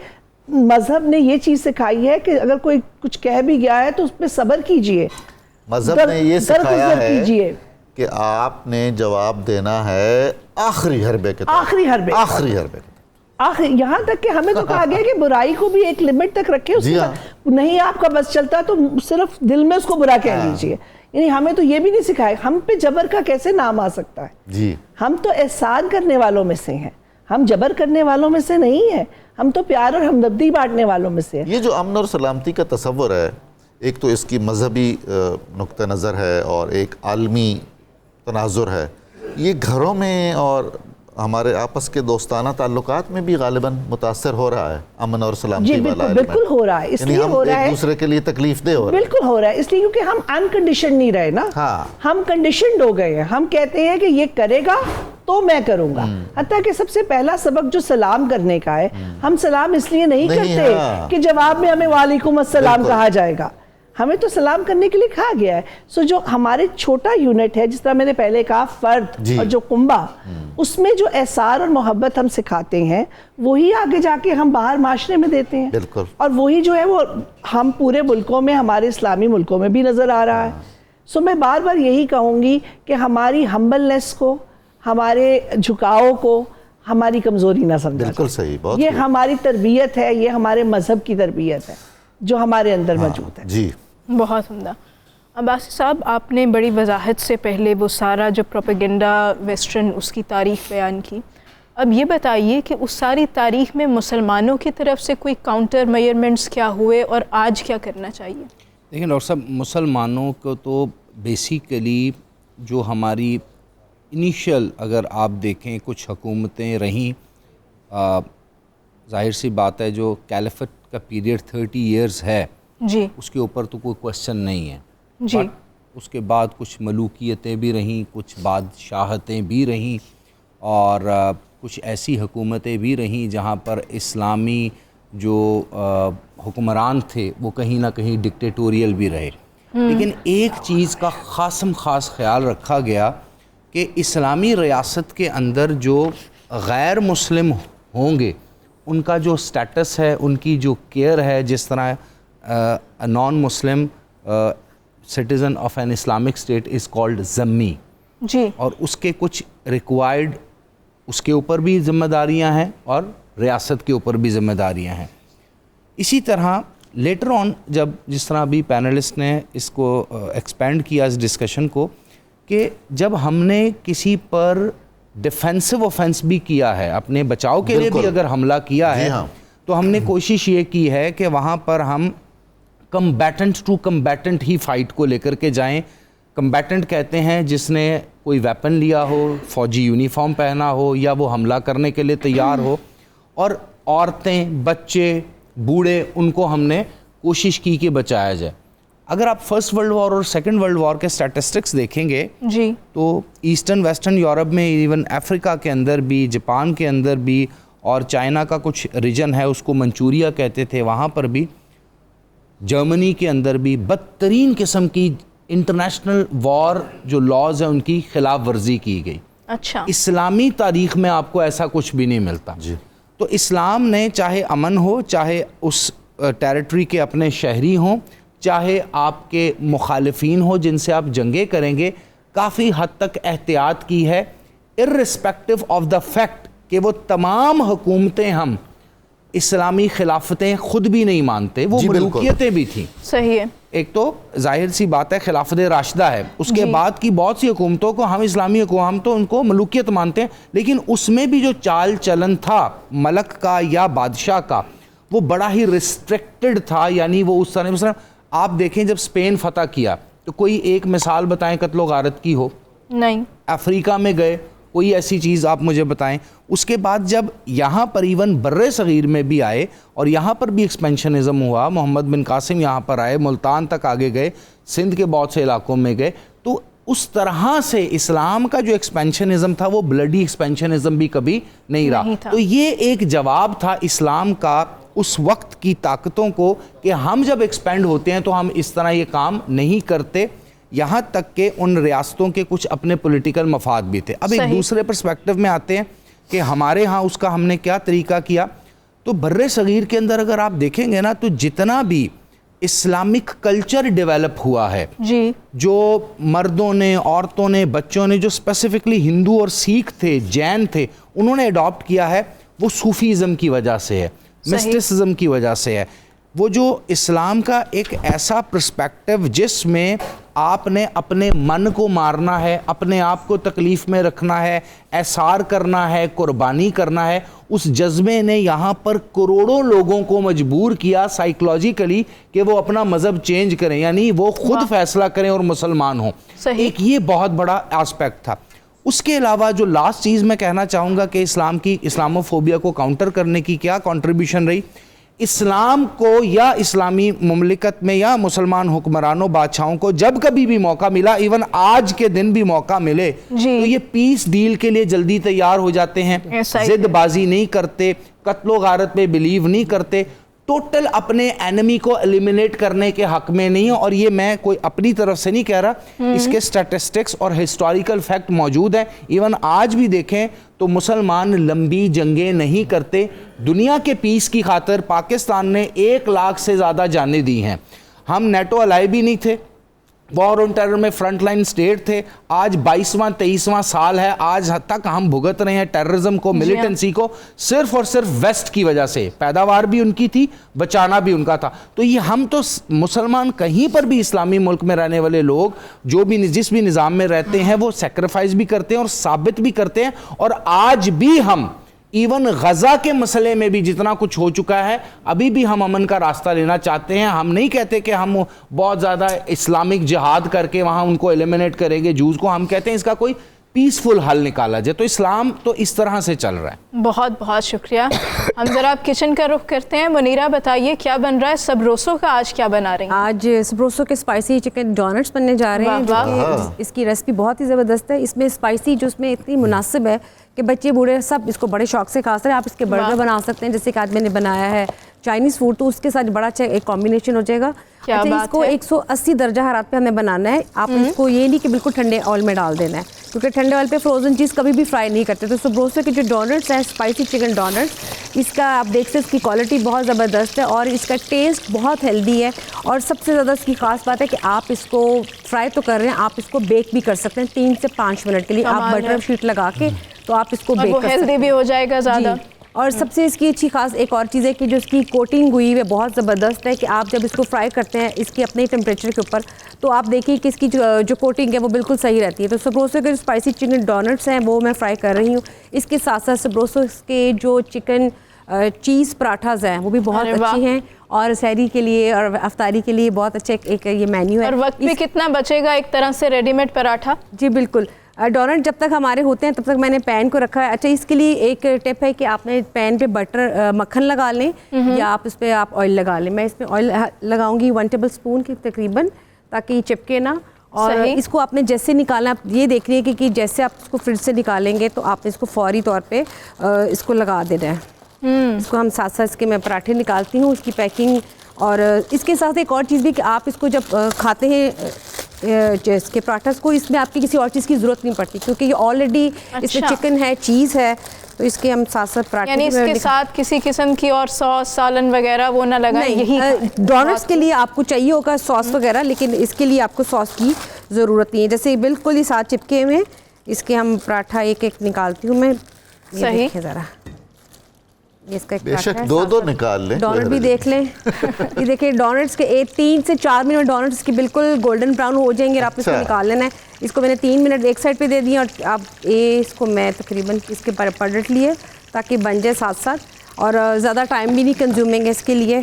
مذہب نے یہ چیز سکھائی ہے کہ اگر کوئی کچھ کہہ بھی گیا ہے تو اس پہ صبر کیجئے. مذہب نے یہ سکھایا ہے کہ آپ نے جواب دینا ہے آخری حربے کے تحت. آخری حربے یہاں تک کہ ہمیں تو کہا گیا کہ برائی کو بھی ایک لمٹ تک رکھے, اس نہیں آپ کا بس چلتا تو صرف دل میں اس کو برا کہہ لیجئے. یعنی ہمیں تو یہ بھی نہیں سکھایا. ہم پہ جبر کا کیسے نام آ سکتا ہے؟ جی, ہم تو احسان کرنے والوں میں سے ہیں, ہم جبر کرنے والوں میں سے نہیں ہیں. ہم تو پیار اور ہمدردی بانٹنے والوں میں سے ہیں. یہ جو امن اور سلامتی کا تصور ہے, ایک تو اس کی مذہبی نقطہ نظر ہے اور ایک عالمی تناظر ہے. یہ گھروں میں اور ہمارے آپس کے دوستانہ تعلقات میں بھی غالباً متاثر ہو رہا ہے امن اور سلامتی والا. بالکل ہو رہا ہے. اس لیے ہو رہا ہے ایک دوسرے کے لیے تکلیف دہ ہو رہا ہے. بالکل ہو رہا ہے اس لیے کیونکہ ہم انکنڈیشن نہیں رہے نا. ہم کنڈیشنڈ ہو گئے ہیں. ہم کہتے ہیں کہ یہ کرے گا تو میں کروں گا. حتیٰ کہ سب سے پہلا سبق جو سلام کرنے کا ہے, ہم سلام اس لیے نہیں کرتے کہ جواب میں ہمیں وعلیکم السلام کہا جائے گا. ہمیں تو سلام کرنے کے لیے کہا گیا ہے. سو جو ہمارے چھوٹا یونٹ ہے, جس طرح میں نے پہلے کہا فرد اور جو کنبہ, اس میں جو احسان اور محبت ہم سکھاتے ہیں وہی آگے جا کے ہم باہر معاشرے میں دیتے ہیں. اور وہی جو ہے وہ ہم پورے ملکوں میں, ہمارے اسلامی ملکوں میں بھی نظر آ رہا ہے. سو میں بار بار یہی کہوں گی کہ ہماری ہمبلنس کو, ہمارے جھکاؤ کو ہماری کمزوری نہ سمجھا. بالکل صحیح. بہت یہ ہماری تربیت ہے, یہ ہمارے مذہب کی تربیت ہے جو ہمارے اندر موجود ہے. جی, بہت عمدہ. عباسی صاحب, آپ نے بڑی وضاحت سے پہلے وہ سارا جو پروپیگنڈا ویسٹرن اس کی تاریخ بیان کی. اب یہ بتائیے کہ اس ساری تاریخ میں مسلمانوں کی طرف سے کوئی کاؤنٹر میئرمنٹس کیا ہوئے اور آج کیا کرنا چاہیے؟ دیکھیں ڈاکٹر صاحب, مسلمانوں کو تو بیسیکلی جو ہماری انیشیل اگر آپ دیکھیں کچھ حکومتیں رہیں, ظاہر سی بات ہے جو کیلیفٹ کا پیریڈ 30 ایئرز ہے, جی, اس کے اوپر تو کوئی کوشچن نہیں ہے. جی, اس کے بعد کچھ ملوکیتیں بھی رہیں, کچھ بادشاہتیں بھی رہیں, اور کچھ ایسی حکومتیں بھی رہیں جہاں پر اسلامی جو حکمران تھے وہ کہیں نہ کہیں ڈکٹیٹوریل بھی رہے. لیکن ایک چیز کا خاص خیال رکھا گیا کہ اسلامی ریاست کے اندر جو غیر مسلم ہوں گے ان کا جو سٹیٹس ہے, ان کی جو کیئر ہے, جس طرح non Muslim citizen of an Islamic state is called ذمی, جی, اور اس کے کچھ ریکوائرڈ اس کے اوپر بھی ذمہ داریاں ہیں اور ریاست کے اوپر بھی ذمہ داریاں ہیں. اسی طرح لیٹر آن جب جس طرح ابھی پینلسٹ نے اس کو ایکسپینڈ کیا اس ڈسکشن کو, کہ جب ہم نے کسی پر ڈیفینسو آفینس بھی کیا ہے, اپنے بچاؤ کے لیے بھی اگر حملہ کیا ہے, تو ہم نے کوشش یہ کی ہے کہ وہاں پر ہم کمبیٹنٹ ٹو کمبیٹنٹ ہی فائٹ کو لے کر کے جائیں. کمبیٹنٹ کہتے ہیں جس نے کوئی ویپن لیا ہو, فوجی یونیفارم پہنا ہو, یا وہ حملہ کرنے کے لیے تیار ہو, اور عورتیں, بچے, بوڑھے, ان کو ہم نے کوشش کی کہ بچایا جائے. اگر آپ فرسٹ ورلڈ وار اور سیکنڈ ورلڈ وار کے سٹیٹسٹکس دیکھیں گے, جی, تو ایسٹرن ویسٹرن یورپ میں, ایون افریقہ کے اندر بھی, جاپان کے اندر بھی, اور چائنا کا کچھ ریجن ہے اس کو منچوریا کہتے تھے, وہاں پر بھی, جرمنی کے اندر بھی بدترین قسم کی انٹرنیشنل وار جو لاز ہیں ان کی خلاف ورزی کی گئی. اچھا, اسلامی تاریخ میں آپ کو ایسا کچھ بھی نہیں ملتا. جی, تو اسلام نے چاہے امن ہو, چاہے اس ٹیریٹری کے اپنے شہری ہوں, چاہے آپ کے مخالفین ہو جن سے آپ جنگیں کریں گے, کافی حد تک احتیاط کی ہے, اررسپیکٹو آف دا فیکٹ کہ وہ تمام حکومتیں ہم اسلامی خلافتیں خود بھی نہیں مانتے, وہ ملوکیتیں بھی تھیں. صحیح ہے. ایک تو ظاہر سی بات ہے خلافت راشدہ ہے, اس کے بعد کی بہت سی حکومتوں کو ہم اسلامی حکومت تو ان کو ملوکیت مانتے ہیں, لیکن اس میں بھی جو چال چلن تھا ملک کا یا بادشاہ کا وہ بڑا ہی ریسٹرکٹڈ تھا. یعنی وہ اس طرح, مثلا آپ دیکھیں جب اسپین فتح کیا تو کوئی ایک مثال بتائیں قتل و غارت کی ہو؟ نہیں. افریقہ میں گئے, کوئی ایسی چیز آپ مجھے بتائیں. اس کے بعد جب یہاں پر ایون بر صغیر میں بھی آئے اور یہاں پر بھی ایکسپینشنزم ہوا, محمد بن قاسم یہاں پر آئے, ملتان تک آگے گئے, سندھ کے بہت سے علاقوں میں گئے, تو اس طرح سے اسلام کا جو ایکسپینشنزم تھا وہ بلڈی ایکسپینشنزم بھی کبھی نہیں رہا. تو یہ ایک جواب تھا اسلام کا اس وقت کی طاقتوں کو کہ ہم جب ایکسپینڈ ہوتے ہیں تو ہم اس طرح یہ کام نہیں کرتے، یہاں تک کہ ان ریاستوں کے کچھ اپنے پولیٹیکل مفاد بھی تھے۔ اب ایک دوسرے پرسپیکٹو میں آتے ہیں کہ ہمارے ہاں اس کا ہم نے کیا طریقہ کیا۔ تو بر صغیر کے اندر اگر آپ دیکھیں گے نا تو جتنا بھی اسلامک کلچر ڈیولپ ہوا ہے، جو مردوں نے، عورتوں نے، بچوں نے، جو اسپیسیفکلی ہندو اور سکھ تھے، جین تھے، انہوں نے اڈاپٹ کیا ہے، وہ صوفیزم کی وجہ سے ہے، مسٹسزم کی وجہ سے ہے۔ وہ جو اسلام کا ایک ایسا پرسپیکٹو جس میں آپ نے اپنے من کو مارنا ہے، اپنے آپ کو تکلیف میں رکھنا ہے، احسار کرنا ہے، قربانی کرنا ہے، اس جذبے نے یہاں پر کروڑوں لوگوں کو مجبور کیا سائیکلوجیکلی کہ وہ اپنا مذہب چینج کریں، یعنی وہ خود فیصلہ کریں اور مسلمان ہوں۔ ایک یہ بہت بڑا آسپیکٹ تھا۔ اس کے علاوہ جو لاسٹ چیز میں کہنا چاہوں گا کہ اسلام کی اسلاموفوبیا کو کاؤنٹر کرنے کی کیا کنٹریبیوشن رہی، اسلام کو یا اسلامی مملکت میں یا مسلمان حکمرانوں بادشاہوں کو جب کبھی بھی موقع ملا، ایون آج کے دن بھی موقع ملے، تو یہ پیس ڈیل کے لیے جلدی تیار ہو جاتے ہیں، ضد بازی نہیں کرتے، قتل و غارت پہ بلیو نہیں کرتے، ٹوٹل اپنے اینمی کو ایلیمینیٹ کرنے کے حق میں نہیں، اور یہ میں کوئی اپنی طرف سے نہیں کہہ رہا، اس کے سٹیٹسٹکس اور ہسٹوریکل فیکٹ موجود ہیں۔ ایون آج بھی دیکھیں تو مسلمان لمبی جنگیں نہیں کرتے، دنیا کے پیس کی خاطر پاکستان نے 1 لاکھ سے زیادہ جانیں دی ہیں، ہم نیٹو الائی بھی نہیں تھے، وار آن ٹیرر میں فرنٹ لائن سٹیٹ تھے، آج 22واں 23واں سال ہے، آج تک ہم بھگت رہے ہیں ٹیررزم کو، ملیٹنسی کو، صرف اور صرف ویسٹ کی وجہ سے، پیداوار بھی ان کی تھی، بچانا بھی ان کا تھا۔ تو یہ ہم تو مسلمان کہیں پر بھی اسلامی ملک میں رہنے والے لوگ جو بھی جس بھی نظام میں رہتے ہیں وہ سیکریفائز بھی کرتے ہیں اور ثابت بھی کرتے ہیں، اور آج بھی ہم ایون غزہ کے مسئلے میں بھی جتنا کچھ ہو چکا ہے، ابھی بھی ہم امن کا راستہ لینا چاہتے ہیں۔ ہم نہیں کہتے کہ ہم بہت زیادہ اسلامک جہاد کر کے وہاں ان کو ایلیمینیٹ کریں گے جوز کو، ہم کہتے ہیں اس کا کوئی پیسفل حل نکالا جائے۔ تو اسلام تو اس طرح سے چل رہا ہے۔ بہت بہت شکریہ۔ ہم ذرا آپ کچن کا رخ کرتے ہیں۔ منیرہ بتائیے کیا بن رہا ہے؟ سبروسو کا آج کیا بنا رہی ہیں؟ آج سبروسو کے اسپائسی چکن ڈونٹس بننے جا رہے ہیں، جو کہ اس کی ریسپی بہت ہی زبردست ہے۔ اس میں اسپائسی جو اس میں اتنی مناسب ہے کہ بچے بوڑھے سب اس کو بڑے شوق سے کھا سکتے ہیں۔ آپ اس کے برگر بنا سکتے ہیں، جیسے کہ آج میں نے بنایا ہے چائنیز فوڈ، تو اس کے ساتھ بڑا اچھا ایک کمبینیشن ہو جائے گا۔ اچھا، اس کو 180 درجہ حرارت پہ ہمیں بنانا ہے۔ آپ اس کو یہ نہیں کہ بالکل ٹھنڈے آئل میں ڈال دینا ہے، کیونکہ ٹھنڈے آئل پہ فروزن چیز کبھی بھی فرائی نہیں کرتے۔ تو سبروسو کے جو ڈونٹس ہیں، اسپائسی چکن ڈونٹس، اس کا آپ دیکھ سکتے اس کی کوالٹی بہت زبردست ہے اور اس کا ٹیسٹ بہت ہیلدی ہے، اور سب سے زیادہ اس کی خاص بات ہے کہ آپ اس کو فرائی تو کر رہے ہیں، آپ اس کو بیک بھی کر سکتے ہیں 3 سے 5 منٹ کے لیے۔ آپ بٹر شیٹ لگا کے تو آپ اس کو بیک کر سکتے ہیں، ہیلدی بھی ہو جائے گا زیادہ۔ اور سب سے اس کی اچھی خاص ایک اور چیز ہے کہ جو اس کی کوٹنگ ہوئی ہے بہت زبردست ہے، کہ آپ جب اس کو فرائی کرتے ہیں اس کی اپنے ٹیمپریچر کے اوپر، تو آپ دیکھیے کہ اس کی جو کوٹنگ ہے وہ بالکل صحیح رہتی ہے۔ تو سبروسو کے جو اسپائسی چکن ڈونٹس ہیں وہ میں فرائی کر رہی ہوں۔ اس کے ساتھ ساتھ سبروسو کے جو چکن چیز پراٹھاز ہیں وہ بھی بہت اچھی ہیں، اور سحری کے لیے اور افطاری کے لیے بہت اچھا ایک یہ مینیو ہے۔ اور وقت بھی کتنا بچے گا ایک طرح سے ریڈی میڈ پراٹھا؟ جی بالکل، ڈونٹ جب تک ہمارے ہوتے ہیں تب تک میں نے پین کو رکھا ہے۔ اچھا، اس کے لیے ایک ٹپ ہے کہ آپ نے پین پہ بٹر مکھن لگا لیں، یا آپ اس پہ آپ آئل لگا لیں۔ میں اس میں آئل لگاؤں گی 1 ٹیبل اسپون کی تقریباً، تاکہ یہ چپکے نہ۔ اور اس کو آپ نے جیسے نکالنا، آپ یہ دیکھ لیے کہ جیسے آپ اس کو فریج سے نکالیں گے تو آپ نے اس کو فوری طور پہ اس کو لگا دینا ہے۔ اس کو ہم ساتھ ساتھ اس کے میں پراٹھے نکالتی ہوں، اس کی پیکنگ۔ اور اس کے ساتھ ایک اور چیز بھی کہ آپ اس کو جب کھاتے ہیں اس کے پراٹھاز کو، اس میں آپ کی کسی اور چیز کی ضرورت نہیں پڑتی، کیونکہ یہ آلریڈی اس میں چکن ہے، چیز ہے، تو اس کے ہم ساتھ ساتھ پراٹھے، یعنی اس کے ساتھ کسی قسم کی اور سوس سالن وغیرہ وہ نہ لگائیں؟ یہی ڈونٹس کے لیے آپ کو چاہیے ہوگا سوس وغیرہ، لیکن اس کے لیے آپ کو سوس کی ضرورت نہیں ہے۔ جیسے بالکل ہی ساتھ چپکے ہوئے، اس کے ہم پراٹھا ایک ایک نکالتی ہوں میں۔ صحیح، ذرا اس کا بے شک 2 نکال لیں، ڈونٹ بھی دیکھ لیں۔ یہ دیکھیں ڈونٹس کے 3 سے 4 منٹ ڈونٹس کی بالکل گولڈن براؤن ہو جائیں گے، اور آپ اس کو نکال لینا ہے۔ اس کو میں نے 3 منٹ ایک سائڈ پہ دے دی، اور اب اس کو میں تقریباً اس کے پلٹ لیے تاکہ بن جائے ساتھ ساتھ، اور زیادہ ٹائم بھی نہیں کنزیومنگ ہے اس کے لیے۔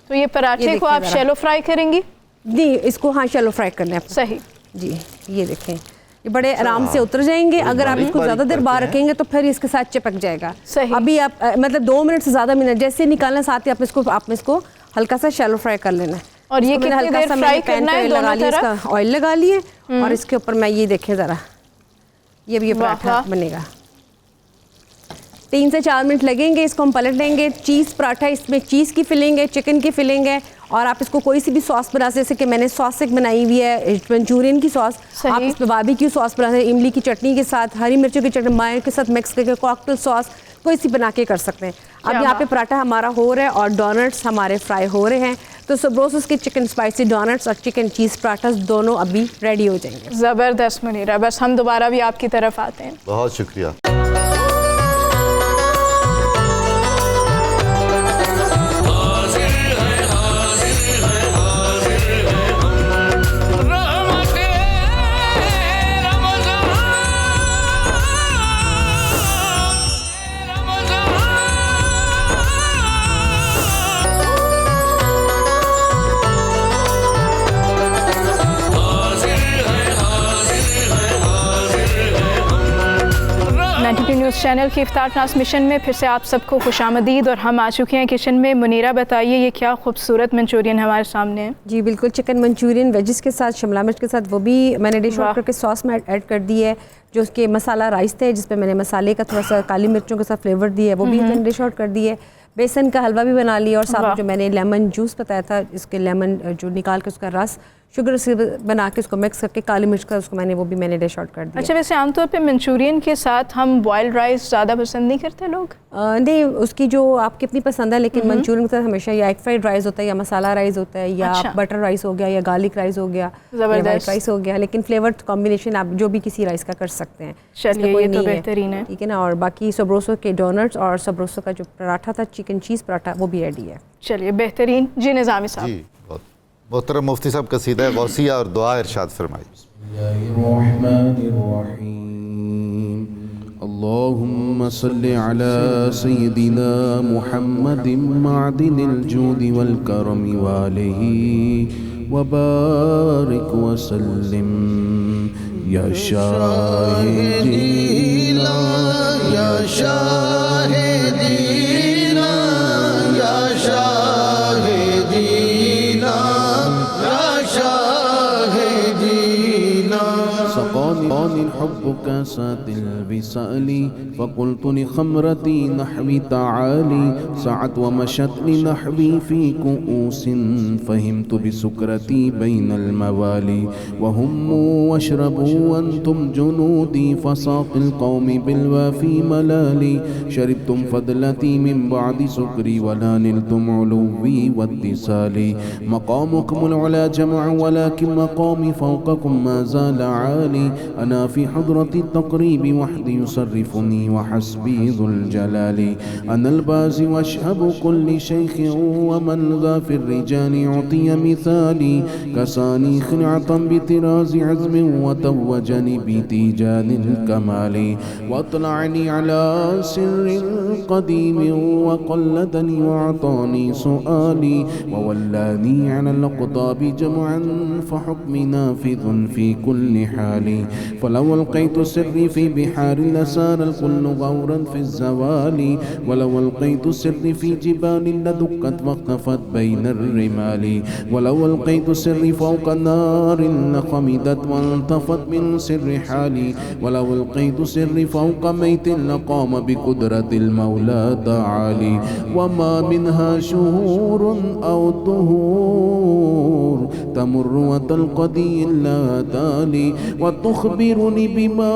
تو یہ پراٹھے کو آپ شیلو فرائی کریں گی؟ نہیں، اس کو ہاں شیلو فرائی کرنا ہے۔ صحیح جی، یہ دیکھیں یہ بڑے آرام سے اتر جائیں گے۔ اگر آپ اس کو زیادہ دیر باہر رکھیں گے تو پھر اس کے ساتھ چپک جائے گا۔ ابھی آپ مطلب 2 منٹ سے زیادہ منٹ جیسے نکالنا ساتھ ہی آپ اس کو ہلکا سا شیلو فرائی کر لینا ہے۔ اور یہ کتنی دیر فرائی کرنا ہے؟ دونوں طرف آئل لگا لیے، اور اس کے اوپر میں یہ دیکھیں ذرا، یہ بھی پراٹھا بنے گا۔ 3 سے 4 منٹ لگیں گے. اس کو ہم پلٹ لیں گے. چیز پراٹھا, اس میں چیز کی فلنگ ہے, چکن کی فلنگ ہے, اور آپ اس کو کوئی سی بھی ساس بنا سکتے, جیسے کہ میں نے ساس ایک بنائی ہوئی ہے منچورین کی ساس, آپ اس میں باربیکیو ساس بنا سکتے ہیں, املی کی چٹنی کے ساتھ, ہری مرچوں کی چٹنی مائع کے ساتھ مکس کر کے کاکٹیل ساس کوئی سی بنا کے کر سکتے ہیں. اب یہاں پہ پراٹھا ہمارا ہو رہا ہے اور ڈونٹس ہمارے فرائی ہو رہے ہیں. تو سبروسس کے چکن اسپائسی ڈونٹس اور چکن چیز پراٹھاس دونوں ابھی ریڈی ہو جائیں گے. زبردست منیرہ, بس ہم دوبارہ بھی آپ کی طرف آتے ہیں. بہت شکریہ. نیوز چینل کی افطار ٹرانسمیشن میں پھر سے آپ سب کو خوش آمدید, اور ہم آ چکے ہیں کچن میں. منیرہ بتائیے یہ کیا خوبصورت منچورین ہمارے سامنے ہے. جی بالکل, چکن منچورین ویجز کے ساتھ, شملہ مرچ کے ساتھ, وہ بھی میں نے ڈش آؤٹ کر کے ساس میں ایڈ کر دی ہے. جو اس کے مسالہ رائس تھے جس پہ میں نے مسالے کا تھوڑا سا کالی مرچوں کے ساتھ فلیور دی ہے, وہ بھی میں نے ڈش آؤٹ کر دی ہے. بیسن کا حلوہ بھی بنا لیا, اور ساتھ جو میں نے لیمن جوس بتایا تھا, اس کے لیمن جو نکال کے اس کا رس شوگر سے بنا کے اس کو مکس کر کے کالی مرچ کا اس کو میں نے وہ بھی میں نے ڈش آؤٹ کر دیا. اچھا, ویسے عام طور پہ منچورین کے ساتھ ہم بوائلڈ رائس زیادہ پسند نہیں کرتے لوگ؟ نہیں, اس کی جو آپ کی اپنی پسند ہے, لیکن منچورین کے ساتھ ہمیشہ یا ایگ فرائڈ رائس ہوتا ہے, یا مسالہ رائس ہوتا ہے, یا بٹر رائس ہو گیا, یا گارلک رائس ہو گیا, یا وائٹ رائس ہو گیا, لیکن فلیور کمبینیشن آپ جو بھی کسی رائس کا کر سکتے ہیں. چلیے یہ تو بہترین ہے, ٹھیک ہے نا. اور باقی سبروسو کے ڈونٹس اور سبروسو کا جو پراٹھا تھا چکن چیز پراٹھا, وہ بھی ریڈی ہے. چلیے بہترین. جی نظامی صاحب. جی محترم مفتی صاحب قصیدہ غوثیہ اور دعا ارشاد فرمائیے. بسم اللہ الرحمن الرحیم. اللہم صلی علی سیدنا محمد معدن الجود والکرم وآلہ وبارک وسلم. یا شاہدینا یا شاہدینا یا سقاني الحب كاسات الوصال فقلت لخمرتي نحوي تعالي سعت ومشت لنحوي في كؤوس فهمت بسكرتي بين الموالي وهموا واشربوا وانتم جنودي فساق القوم بالوافي ملالي شربتم فضلتي من بعد سكري ولا نلتم علوي واتصالي مقامكم العلا جمع ولكن مقامي فوقكم ما زال عالي أنا في حضرة التقريب وحدي يصرفني وحسبي ذو الجلال أنا البازي واشهب كل شيخ ومن ذا في الرجال يعطي مثالي كساني خلعة بطراز عزم وتوجني بتيجان الكمال واطلعني على سر قديم وقلدني وأعطاني سؤالي وولاني على الأقطاب جمعا فحكمي نافذ في كل حال فلو ألقيت سري في بحار لسار الكل غورا في الزوال ولو ألقيت سري في جبال لدكت واختفت بين الرمال ولو ألقيت سري فوق النار لخمدت وانطفت من سر حالي ولو ألقيت سري فوق ميت لقام بقدرة المولى تعالي وما منها شهور أو طهور تمر وتلقدي إلا تالي وتخبرني بما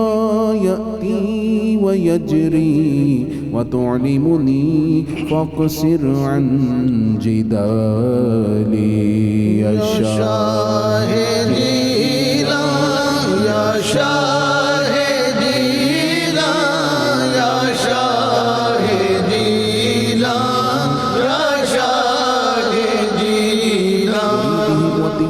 يأتي ويجري وتعلمني فاقصر عن جدالي يا شاهدين يا شاهدين يا شاهدين يا شاهدين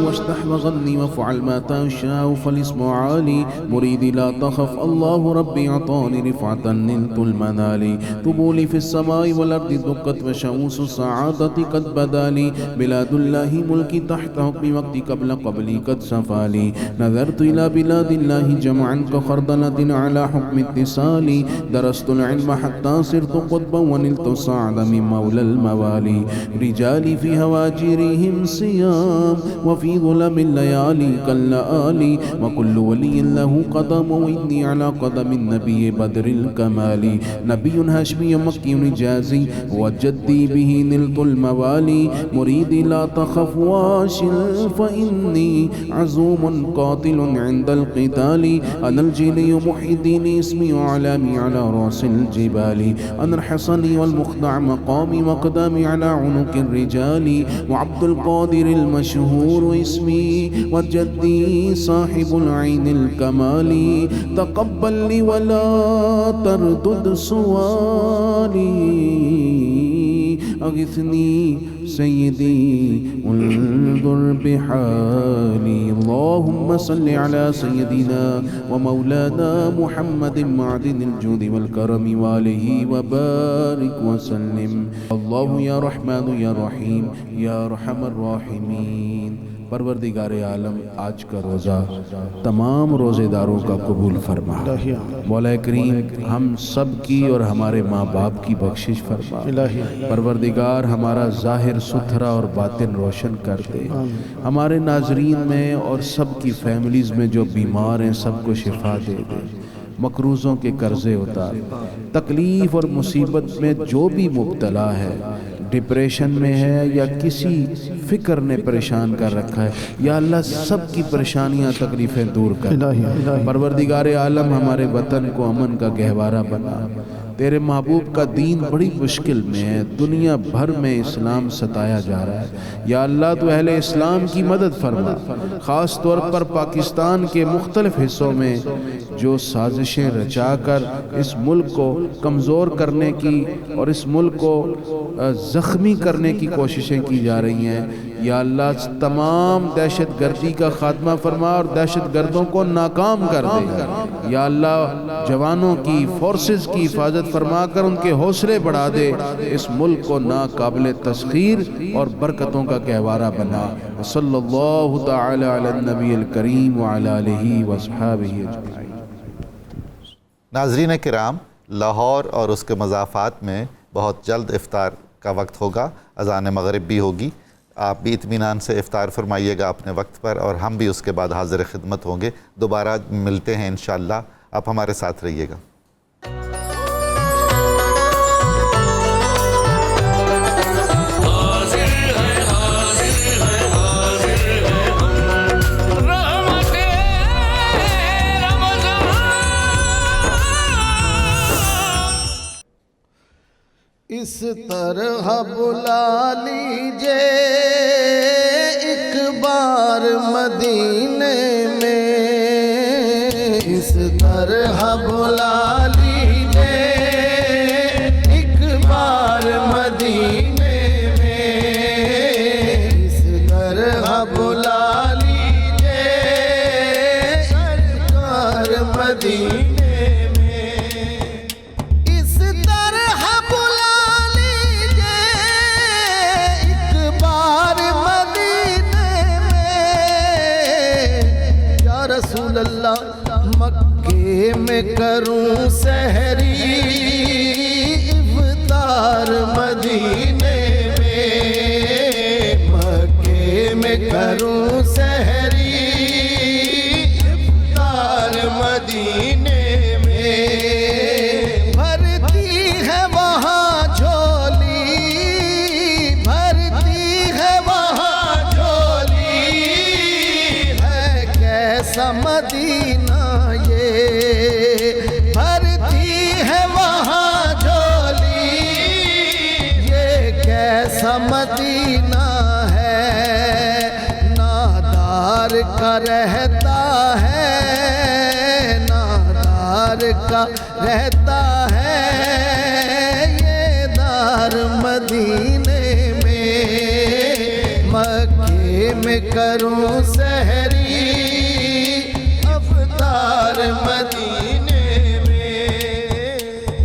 واشتح وغني وافعل ما تشاء فالاسم عالي مريدي لا تخف الله ربي أعطاني رفعة نلت المنال طبولي في السماء والأرض دقت وشموس السعادة قد بدالي بلاد الله ملكي تحت حكم وقتي قبلي قد سفالي نظرت إلى بلاد الله جمعا كخردلة على حكم اتصالي درست العلم حتى صرت قطبا ونلت السعد من مولى الموالي رجالي في هواجرهم صيام في ظلم الليالي كاللآلي وكل ولي له قدم وإني على قدم النبي بدر الكمال نبي هاشمي مكي رجازي وجدي به نلت الموالي مريدي لا تخف واشل فإني عزوم قاتل عند القتال أنا الجيلي محي الدين اسمي وعلامي على رأس الجبال أنا الحصني والمخضع مقامي مقدامي على عنق الرجال وعبد القادر المشهور اسمي وجدي صاحب العين الكمال تقبل لي ولا تردد سؤالي أغثني سيدي انظر بحالي اللهم صل على سيدنا ومولانا محمد معدن الجود والكرم وآله وبارك وسلم الله يا رحمن يا رحيم يا أرحم الراحمين پروردگار عالم آج کا روزہ تمام روزے داروں کا قبول فرما مولا کریم ہم سب کی اور ہمارے ماں باپ کی بخشش فرما پروردگار ہمارا ظاہر ستھرا اور باطن روشن کر دے ہمارے ناظرین میں اور سب کی فیملیز میں جو بیمار ہیں سب کو شفا دے دے مقروضوں کے قرضے اتار تکلیف اور مصیبت میں جو بھی مبتلا ہے ڈپریشن میں ہے یا کسی فکر نے پریشان کر رکھا ہے یا اللہ سب کی پریشانیاں تکلیفیں دور کر پروردگار عالم ہمارے وطن کو امن کا گہوارہ بنا تیرے محبوب کا دین بڑی مشکل میں ہے دنیا بھر میں اسلام ستایا جا رہا ہے یا اللہ تو اہل اسلام کی مدد فرما خاص طور پر پاکستان کے مختلف حصوں میں جو سازشیں رچا کر اس ملک کو کمزور کرنے کی اور اس ملک کو زخمی کرنے کی کوششیں کی جا رہی ہیں یا اللہ تمام دہشت گردی کا خاتمہ فرما اور دہشت گردوں کو ناکام کر دے یا اللہ جوانوں کی فورسز کی حفاظت فرما کر ان کے حوصلے بڑھا دے اس ملک کو ناقابل تسخیر اور برکتوں کا گہوارہ بنا صلی اللہ تعالی علی النبی الکریم وعلی آلہ وصحابہ اجمعین ناظرین کرام لاہور اور اس کے مضافات میں بہت جلد افطار کا وقت ہوگا اذان مغرب بھی ہوگی آپ بھی اطمینان سے افطار فرمائیے گا اپنے وقت پر اور ہم بھی اس کے بعد حاضر خدمت ہوں گے دوبارہ ملتے ہیں انشاءاللہ آپ ہمارے ساتھ رہیے گا اس طرح بلا لیجئے ایک بار مدینے میں اس طرح بلا لیجئے ایک بار مدینے میں اس طرح بلا لیجئے سرکار مدینے اللہ مکے میں کروں سحری افطار مدینے میں مکے میں کروں سحری افطار مدینے میں بھرتی ہے وہاں جھولی بھرتی ہے وہاں جھولی ہے کیسا مدینہ یہ بھرتی ہے وہاں جھولی یہ کیسا مدینہ ہے نادار کا رہتا ہے نادار کا رہتا ہے یہ دار مدینے میں مکے میں کروں سحری افطار مدینے میں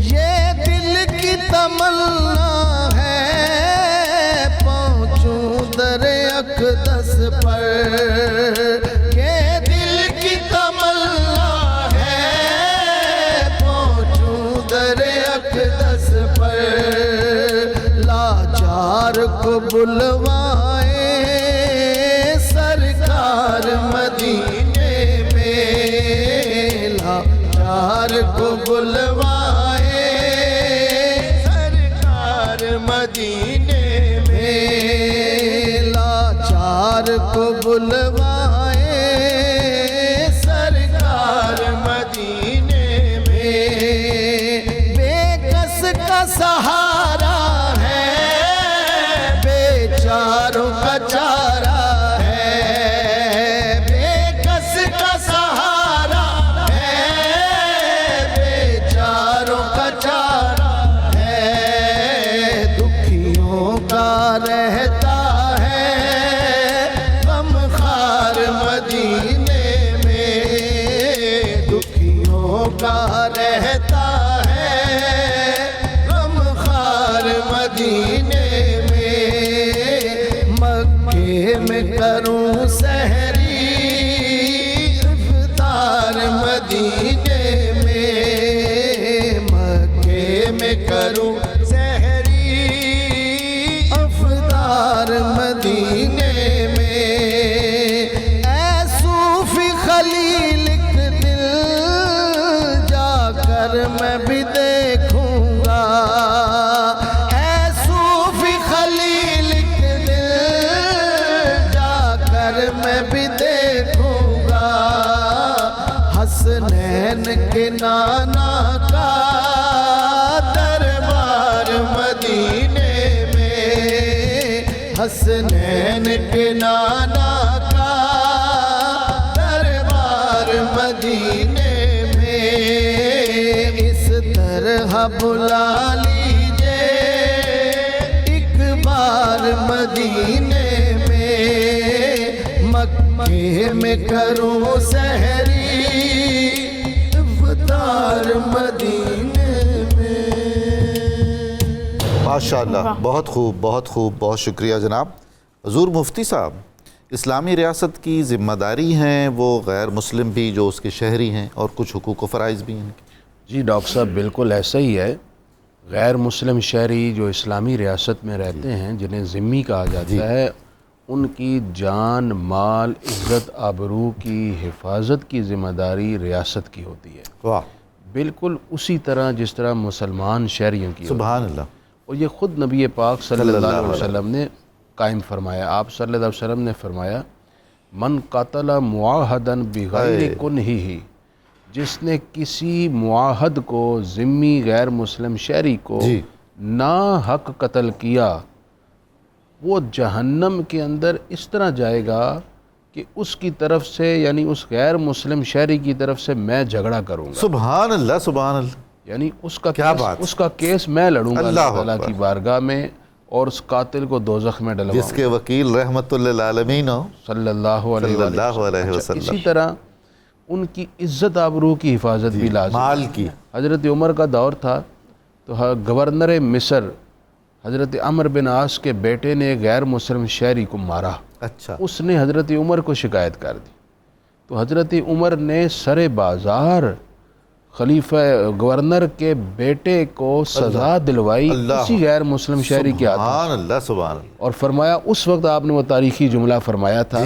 یہ دل کی تمنا ہے پہنچوں در اقدس پر یہ دل کی تمنا ہے پہنچوں در اقدس پر لاچار کو بلوائے سر مدینے میں لاچار کو بلوائے سرکار مدینے میں لاچار کو بلوائے سرکار مدینے میں بے کس کا سہارا ہے بیچاروں کا چارہ ہے بے کس کا سہارا ہے بیچاروں کا چارہ ہے دکھیوں کا رہتا ہے غم خار مدینے میں دکھیوں کا رہتا ہے غم خار مدینے میں مکے میں کروں سحری افطار مدینے میں مکے میں کروں سحری افطار مدینے میں اے صوفی خلیل ایک دل جا کر میں بھی دیکھوں گا اے صوفی خلیل ایک دل جا کر میں بھی دیکھوں گا حسنین کے نانا کا دربار مدینے میں حسنین کے نانا کا دربار مدینے میں اس طرح بلا لیجئے ایک بار مدینے میں مکے میں کروں سحری افطار مدینے میں ماشاءاللہ، بہت خوب بہت خوب، بہت شکریہ جناب۔ حضور مفتی صاحب، اسلامی ریاست کی ذمہ داری ہیں وہ غیر مسلم بھی جو اس کے شہری ہیں اور کچھ حقوق و فرائض بھی ہیں؟ جی ڈاکٹر صاحب بالکل ایسا ہی ہے۔ غیر مسلم شہری جو اسلامی ریاست میں رہتے ہیں جنہیں ذمی کہا جاتا ہے، ان کی جان مال عزت آبرو کی حفاظت کی ذمہ داری ریاست کی ہوتی ہے، واہ، بالکل اسی طرح جس طرح مسلمان شہریوں کی ہوتی ہے۔ سبحان اللہ۔ اور یہ خود نبی پاک صلی اللہ علیہ وسلم نے قائم فرمایا۔ آپ صلی اللہ علیہ وسلم نے فرمایا من قتل معاہداً بغیر کنہی، جس نے کسی معاہد کو ذمی غیر مسلم شہری کو نا حق قتل کیا، وہ جہنم کے اندر اس طرح جائے گا کہ اس کی طرف سے یعنی اس غیر مسلم شہری کی طرف سے میں جھگڑا کروں گا۔ سبحان اللہ سبحان اللہ، یعنی اس کا کیس میں لڑوں گا اللہ تعالیٰ کی بارگاہ میں اور اس قاتل کو دوزخ میں ڈلواؤں گا، جس کے وکیل رحمت للعالمین ہو صلی اللہ علیہ وسلم۔ اسی طرح ان کی عزت آبرو کی حفاظت بھی لازم، مال کی۔ حضرت عمر کا دور تھا تو گورنر مصر حضرت عمرو بن عاص کے بیٹے نے غیر مسلم شہری کو مارا، اچھا، اس نے حضرت عمر کو شکایت کر دی، تو حضرت عمر نے سر بازار خلیفہ گورنر کے بیٹے کو سزا دلوائی اسی غیر مسلم شہری کے ہاتھوں، سبحان اللہ سبحان اللہ، اور فرمایا اس وقت آپ نے وہ تاریخی جملہ فرمایا تھا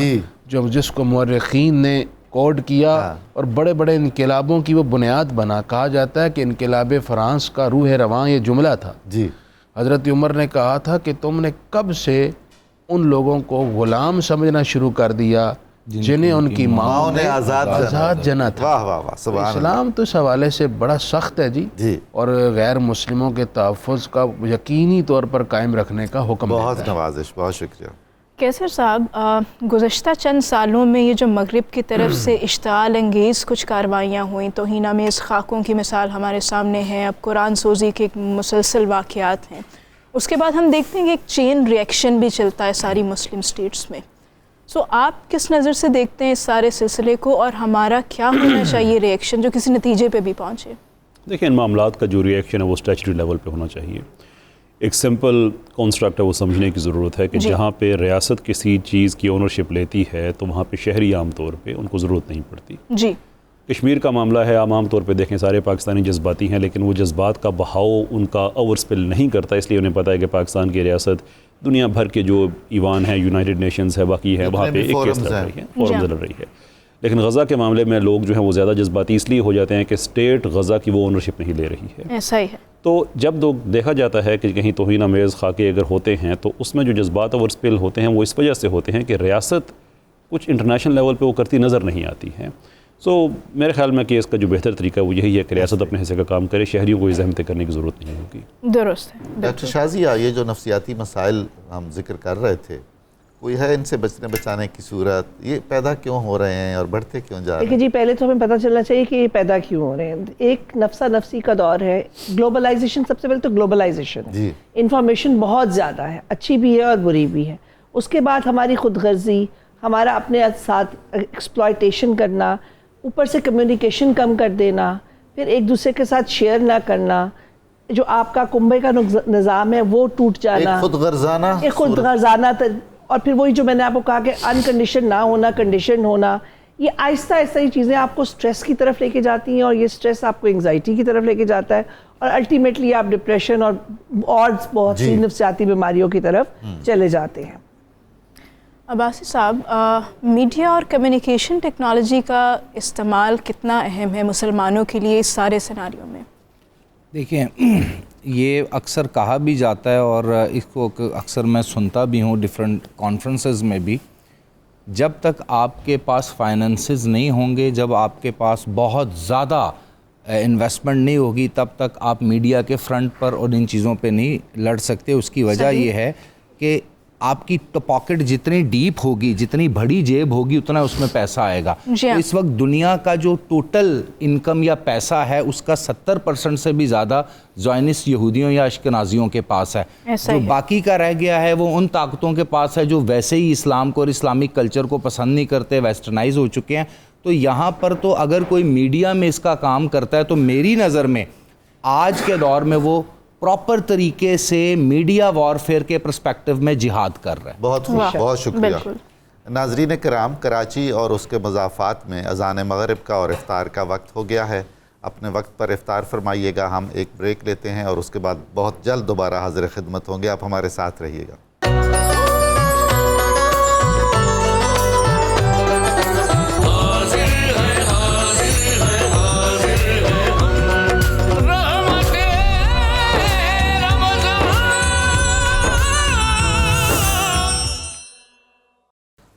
جس کو مورخین نے کوڈ کیا اور بڑے بڑے انقلابوں کی وہ بنیاد بنا، کہا جاتا ہے کہ انقلاب فرانس کا روح رواں یہ جملہ تھا۔ حضرت عمر نے کہا تھا کہ تم نے کب سے ان لوگوں کو غلام سمجھنا شروع کر دیا جنہیں ان کی ماں نے آزاد جنا تھا۔ اسلام تو اس حوالے سے بڑا سخت ہے جی، اور غیر مسلموں کے تحفظ کا یقینی طور پر قائم رکھنے کا حکم دیتا ہے۔ بہت نوازش، بہت شکریہ۔ کیسر صاحب، گزشتہ چند سالوں میں یہ جو مغرب کی طرف سے اشتعال انگیز کچھ کارروائیاں ہوئیں، توہین آمیز خاکوں کی مثال ہمارے سامنے ہے، اب قرآن سوزی کے مسلسل واقعات ہیں، اس کے بعد ہم دیکھتے ہیں کہ ایک چین ریئیکشن بھی چلتا ہے ساری مسلم سٹیٹس میں۔ سو آپ کس نظر سے دیکھتے ہیں اس سارے سلسلے کو، اور ہمارا کیا ہونا چاہیے ریئیکشن جو کسی نتیجے پہ بھی پہنچے؟ دیکھیں، ان معاملات کا جو ریئیکشن ہے وہ اسٹیچوری لیول پہ ہونا چاہیے۔ ایک سمپل کانسٹرکٹ ہے، وہ سمجھنے کی ضرورت ہے کہ جہاں پہ ریاست کسی چیز کی اونرشپ لیتی ہے تو وہاں پہ شہری عام طور پہ ان کو ضرورت نہیں پڑتی۔ جی، کشمیر کا معاملہ ہے، عام طور پہ دیکھیں سارے پاکستانی جذباتی ہیں، لیکن وہ جذبات کا بہاؤ ان کا اوور سپل نہیں کرتا، اس لیے انہیں پتہ ہے کہ پاکستان کی ریاست دنیا بھر کے جو ایوان ہیں، یونائٹڈ نیشنز ہے، باقی ہے، وہاں پہ ایک کیس لڑ رہی ہے، فورمز لڑ رہی ہے. لیکن غزہ کے معاملے میں لوگ جو ہیں وہ زیادہ جذباتی اس لیے ہو جاتے ہیں کہ اسٹیٹ غزہ کی وہ اونرشپ نہیں لے رہی ہے. ایسا ہی ہے. تو جب دیکھا جاتا ہے کہ کہیں توہین آمیز خاکے اگر ہوتے ہیں تو اس میں جو جذبات اوور اسپل ہوتے ہیں وہ اس وجہ سے ہوتے ہیں کہ ریاست کچھ انٹرنیشنل لیول پہ وہ کرتی نظر نہیں آتی ہے. میرے خیال میں کہ اس کا جو بہتر طریقہ وہ یہی ہے کہ ریاست اپنے حصے کا کام کرے، شہریوں کو زحمتیں کرنے کی ضرورت نہیں ہوگی. درست ہے. ڈاکٹر شازیہ، یہ جو نفسیاتی مسائل ہم ذکر کر رہے تھے، کوئی ہے ان سے بچنے بچانے کی صورت؟ یہ پیدا کیوں ہو رہے ہیں اور بڑھتے کیوں جا رہے ہیں؟ دیکھیں جی، پہلے تو ہمیں پتہ چلنا چاہیے کہ یہ پیدا کیوں ہو رہے ہیں. ایک نفسا نفسی کا دور ہے، گلوبلائزیشن. سب سے پہلے تو گلوبلائزیشن ہے، انفارمیشن بہت زیادہ ہے، اچھی بھی ہے اور بری بھی ہے. اس کے بعد ہماری خود غرضی، ہمارا اپنے ساتھ ایکسپلائٹیشن کرنا، اوپر سے کمیونیکیشن کم کر دینا، پھر ایک دوسرے کے ساتھ شیئر نہ کرنا، جو آپ کا کنبے کا نظام ہے وہ ٹوٹ جانا، ایک خود غرضانہ اور پھر وہی جو میں نے آپ کو کہا کہ انکنڈیشن نہ ہونا، کنڈیشن ہونا. یہ آہستہ آہستہ یہ چیزیں آپ کو سٹریس کی طرف لے کے جاتی ہیں، اور یہ سٹریس آپ کو انگزائٹی کی طرف لے کے جاتا ہے، اور الٹیمیٹلی آپ ڈپریشن اور بہت سی نفسیاتی بیماریوں کی طرف چلے جاتے ہیں. عباسی صاحب، میڈیا اور کمیونیکیشن ٹیکنالوجی کا استعمال کتنا اہم ہے مسلمانوں کے لیے اس سارے سیناریوں میں؟ دیکھیں، یہ اکثر کہا بھی جاتا ہے اور اس کو اکثر میں سنتا بھی ہوں ڈیفرنٹ کانفرنسز میں بھی، جب تک آپ کے پاس فائننسز نہیں ہوں گے، جب آپ کے پاس بہت زیادہ انویسٹمنٹ نہیں ہوگی، تب تک آپ میڈیا کے فرنٹ پر اور ان چیزوں پہ نہیں لڑ سکتے. اس کی وجہ یہ ہے کہ آپ کی پاکٹ جتنی ڈیپ ہوگی، جتنی بڑی جیب ہوگی، اتنا اس میں پیسہ آئے گا. تو اس وقت دنیا کا جو ٹوٹل انکم یا پیسہ ہے اس کا 70% سے بھی زیادہ زائنسٹ یہودیوں یا اشکنازیوں کے پاس ہے. جو باقی کا رہ گیا ہے وہ ان طاقتوں کے پاس ہے جو ویسے ہی اسلام کو اور اسلامک کلچر کو پسند نہیں کرتے، ویسٹرنائز ہو چکے ہیں. تو یہاں پر تو اگر کوئی میڈیا میں اس کا کام کرتا ہے تو میری نظر میں آج کے دور میں وہ پراپر طریقے سے میڈیا وارفیئر کے پرسپیکٹو میں جہاد کر رہا ہے. بہت شکریہ. ناظرین کرام، کراچی اور اس کے مضافات میں اذان مغرب کا اور افطار کا وقت ہو گیا ہے. اپنے وقت پر افطار فرمائیے گا. ہم ایک بریک لیتے ہیں اور اس کے بعد بہت جلد دوبارہ حاضر خدمت ہوں گے. آپ ہمارے ساتھ رہیے گا.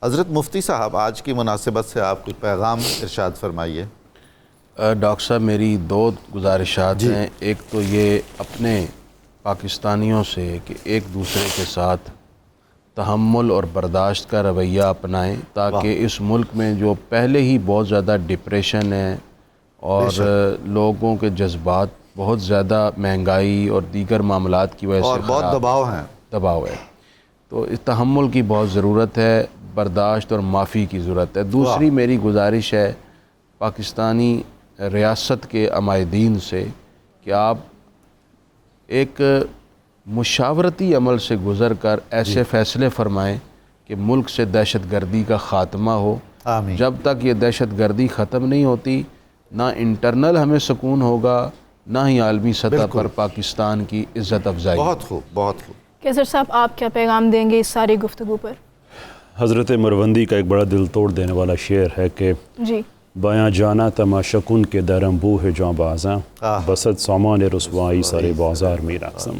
حضرت مفتی صاحب، آج کی مناسبت سے آپ کچھ پیغام ارشاد فرمائیے. ڈاکٹر صاحب، میری 2 گزارشات ہیں. ایک تو یہ اپنے پاکستانیوں سے کہ ایک دوسرے کے ساتھ تحمل اور برداشت کا رویہ اپنائیں، تاکہ اس ملک میں جو پہلے ہی بہت زیادہ ڈپریشن ہے اور لوگوں کے جذبات بہت زیادہ مہنگائی اور دیگر معاملات کی وجہ سے بہت دباؤ ہے، تو اس تحمل کی بہت ضرورت ہے، برداشت اور معافی کی ضرورت ہے. دوسری میری گزارش ہے پاکستانی ریاست کے عمائدین سے کہ آپ ایک مشاورتی عمل سے گزر کر ایسے فیصلے فرمائیں کہ ملک سے دہشت گردی کا خاتمہ ہو. جب تک یہ دہشت گردی ختم نہیں ہوتی، نہ انٹرنل ہمیں سکون ہوگا، نہ ہی عالمی سطح پر پاکستان کی عزت افزائی. بہت خوب. کیسر صاحب، آپ کیا پیغام دیں گے اس ساری گفتگو پر؟ حضرت مروندی کا ایک بڑا دل توڑ دینے والا شعر ہے کہ بیاں جانا تماشکن کے درم بو ہے جاں بازاں، بسد سامان رسوائی سارے بازار میں رقصم.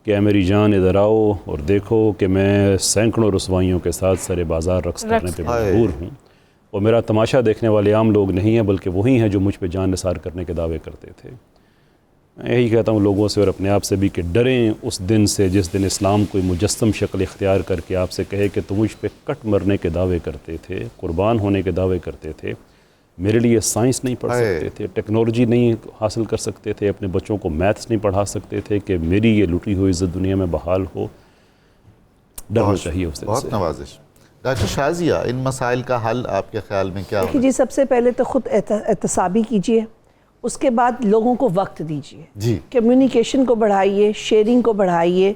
کہ اے میری جان ادھر آؤ اور دیکھو کہ میں سینکڑوں رسوائیوں کے ساتھ سارے بازار رقص کرنے پہ مجبور ہوں، اور میرا تماشا دیکھنے والے عام لوگ نہیں ہیں بلکہ وہی ہیں جو مجھ پہ جان نثار کرنے کے دعوے کرتے تھے. یہی کہتا ہوں لوگوں سے اور اپنے آپ سے بھی کہ ڈریں اس دن سے جس دن اسلام کوئی مجسم شکل اختیار کر کے آپ سے کہے کہ تم مجھ پہ کٹ مرنے کے دعوے کرتے تھے، قربان ہونے کے دعوے کرتے تھے، میرے لیے سائنس نہیں پڑھ سکتے تھے، ٹیکنالوجی نہیں حاصل کر سکتے تھے، اپنے بچوں کو میتھس نہیں پڑھا سکتے تھے، کہ میری یہ لوٹی ہوئی عزت دنیا میں بحال ہو. ڈرنا چاہیے اس دن سے. بہت نوازش. ڈاکٹر شازیہ، ان مسائل کا حل آپ کے خیال میں کیا ہوگا؟ جی، سب سے پہلے تو خود احتسابی کیجئے، اس کے بعد لوگوں کو وقت دیجئے، کمیونیکیشن کو بڑھائیے، شیئرنگ کو بڑھائیے،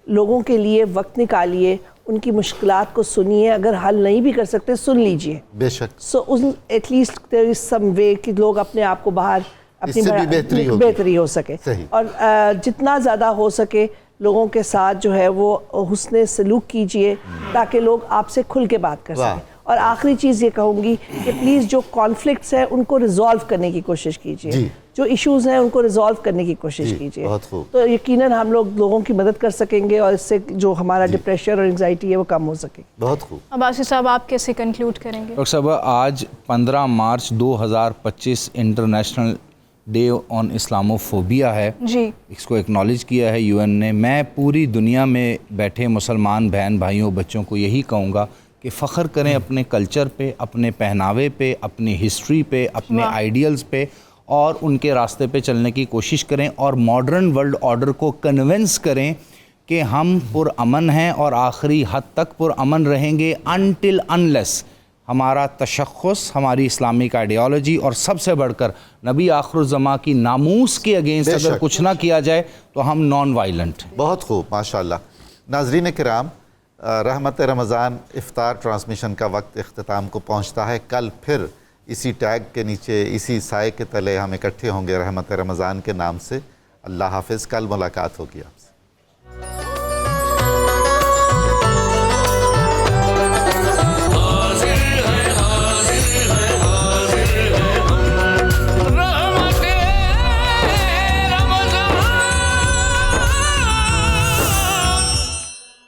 لوگوں کے لیے وقت نکالیے، ان کی مشکلات کو سنیے، اگر حل نہیں بھی کر سکتے سن لیجئے. بے شک. سو ایٹ لیسٹ دیر از سم وے کہ لوگ اپنے آپ کو باہر اپنی بہتری ہو سکے. اور جتنا زیادہ ہو سکے لوگوں کے ساتھ جو ہے وہ حسن سلوک کیجئے تاکہ لوگ آپ سے کھل کے بات کر سکیں. اور آخری چیز یہ کہوں گی کہ پلیز جو کانفلکٹس ہیں ان کو ریزالو کرنے کی کوشش کیجئے, جو ایشوز ہیں ان کو ریزالو کرنے کی کوشش کیجئے, تو یقیناً ہم لوگوں کی مدد کر سکیں گے اور اس سے جو ہمارا ڈپریشن اور انگزائٹی ہے وہ کم ہو سکے. بہت خوب. عباسی صاحب آپ کیسے کنکلوڈ کریں گے؟ ڈاکٹر صاحب آج 15 March 2025 international day on Islamophobia ہے. جی, اس کو ایکنالج کیا ہے UN نے. میں پوری دنیا میں بیٹھے مسلمان بہن بھائیوں بچوں کو یہی کہوں گا کہ فخر کریں اپنے کلچر پہ, اپنے پہناوے پہ, اپنی ہسٹری پہ, اپنے آئیڈیلز پہ, اور ان کے راستے پہ چلنے کی کوشش کریں, اور ماڈرن ورلڈ آرڈر کو کنونس کریں کہ ہم پرامن ہیں اور آخری حد تک پرامن رہیں گے انٹل انلیس ہمارا تشخص, ہماری اسلامک آئیڈیالوجی اور سب سے بڑھ کر نبی آخر الزماں کی ناموس کے اگینسٹ اگر کچھ نہ کیا جائے تو ہم نان وائلنٹ. بہت خوب, ماشاءاللہ. ناظرین کرام, رحمت رمضان افطار ٹرانسمیشن کا وقت اختتام کو پہنچتا ہے. کل پھر اسی ٹیگ کے نیچے, اسی سائے کے تلے ہم اکٹھے ہوں گے رحمت رمضان کے نام سے. اللہ حافظ. کل ملاقات ہوگی.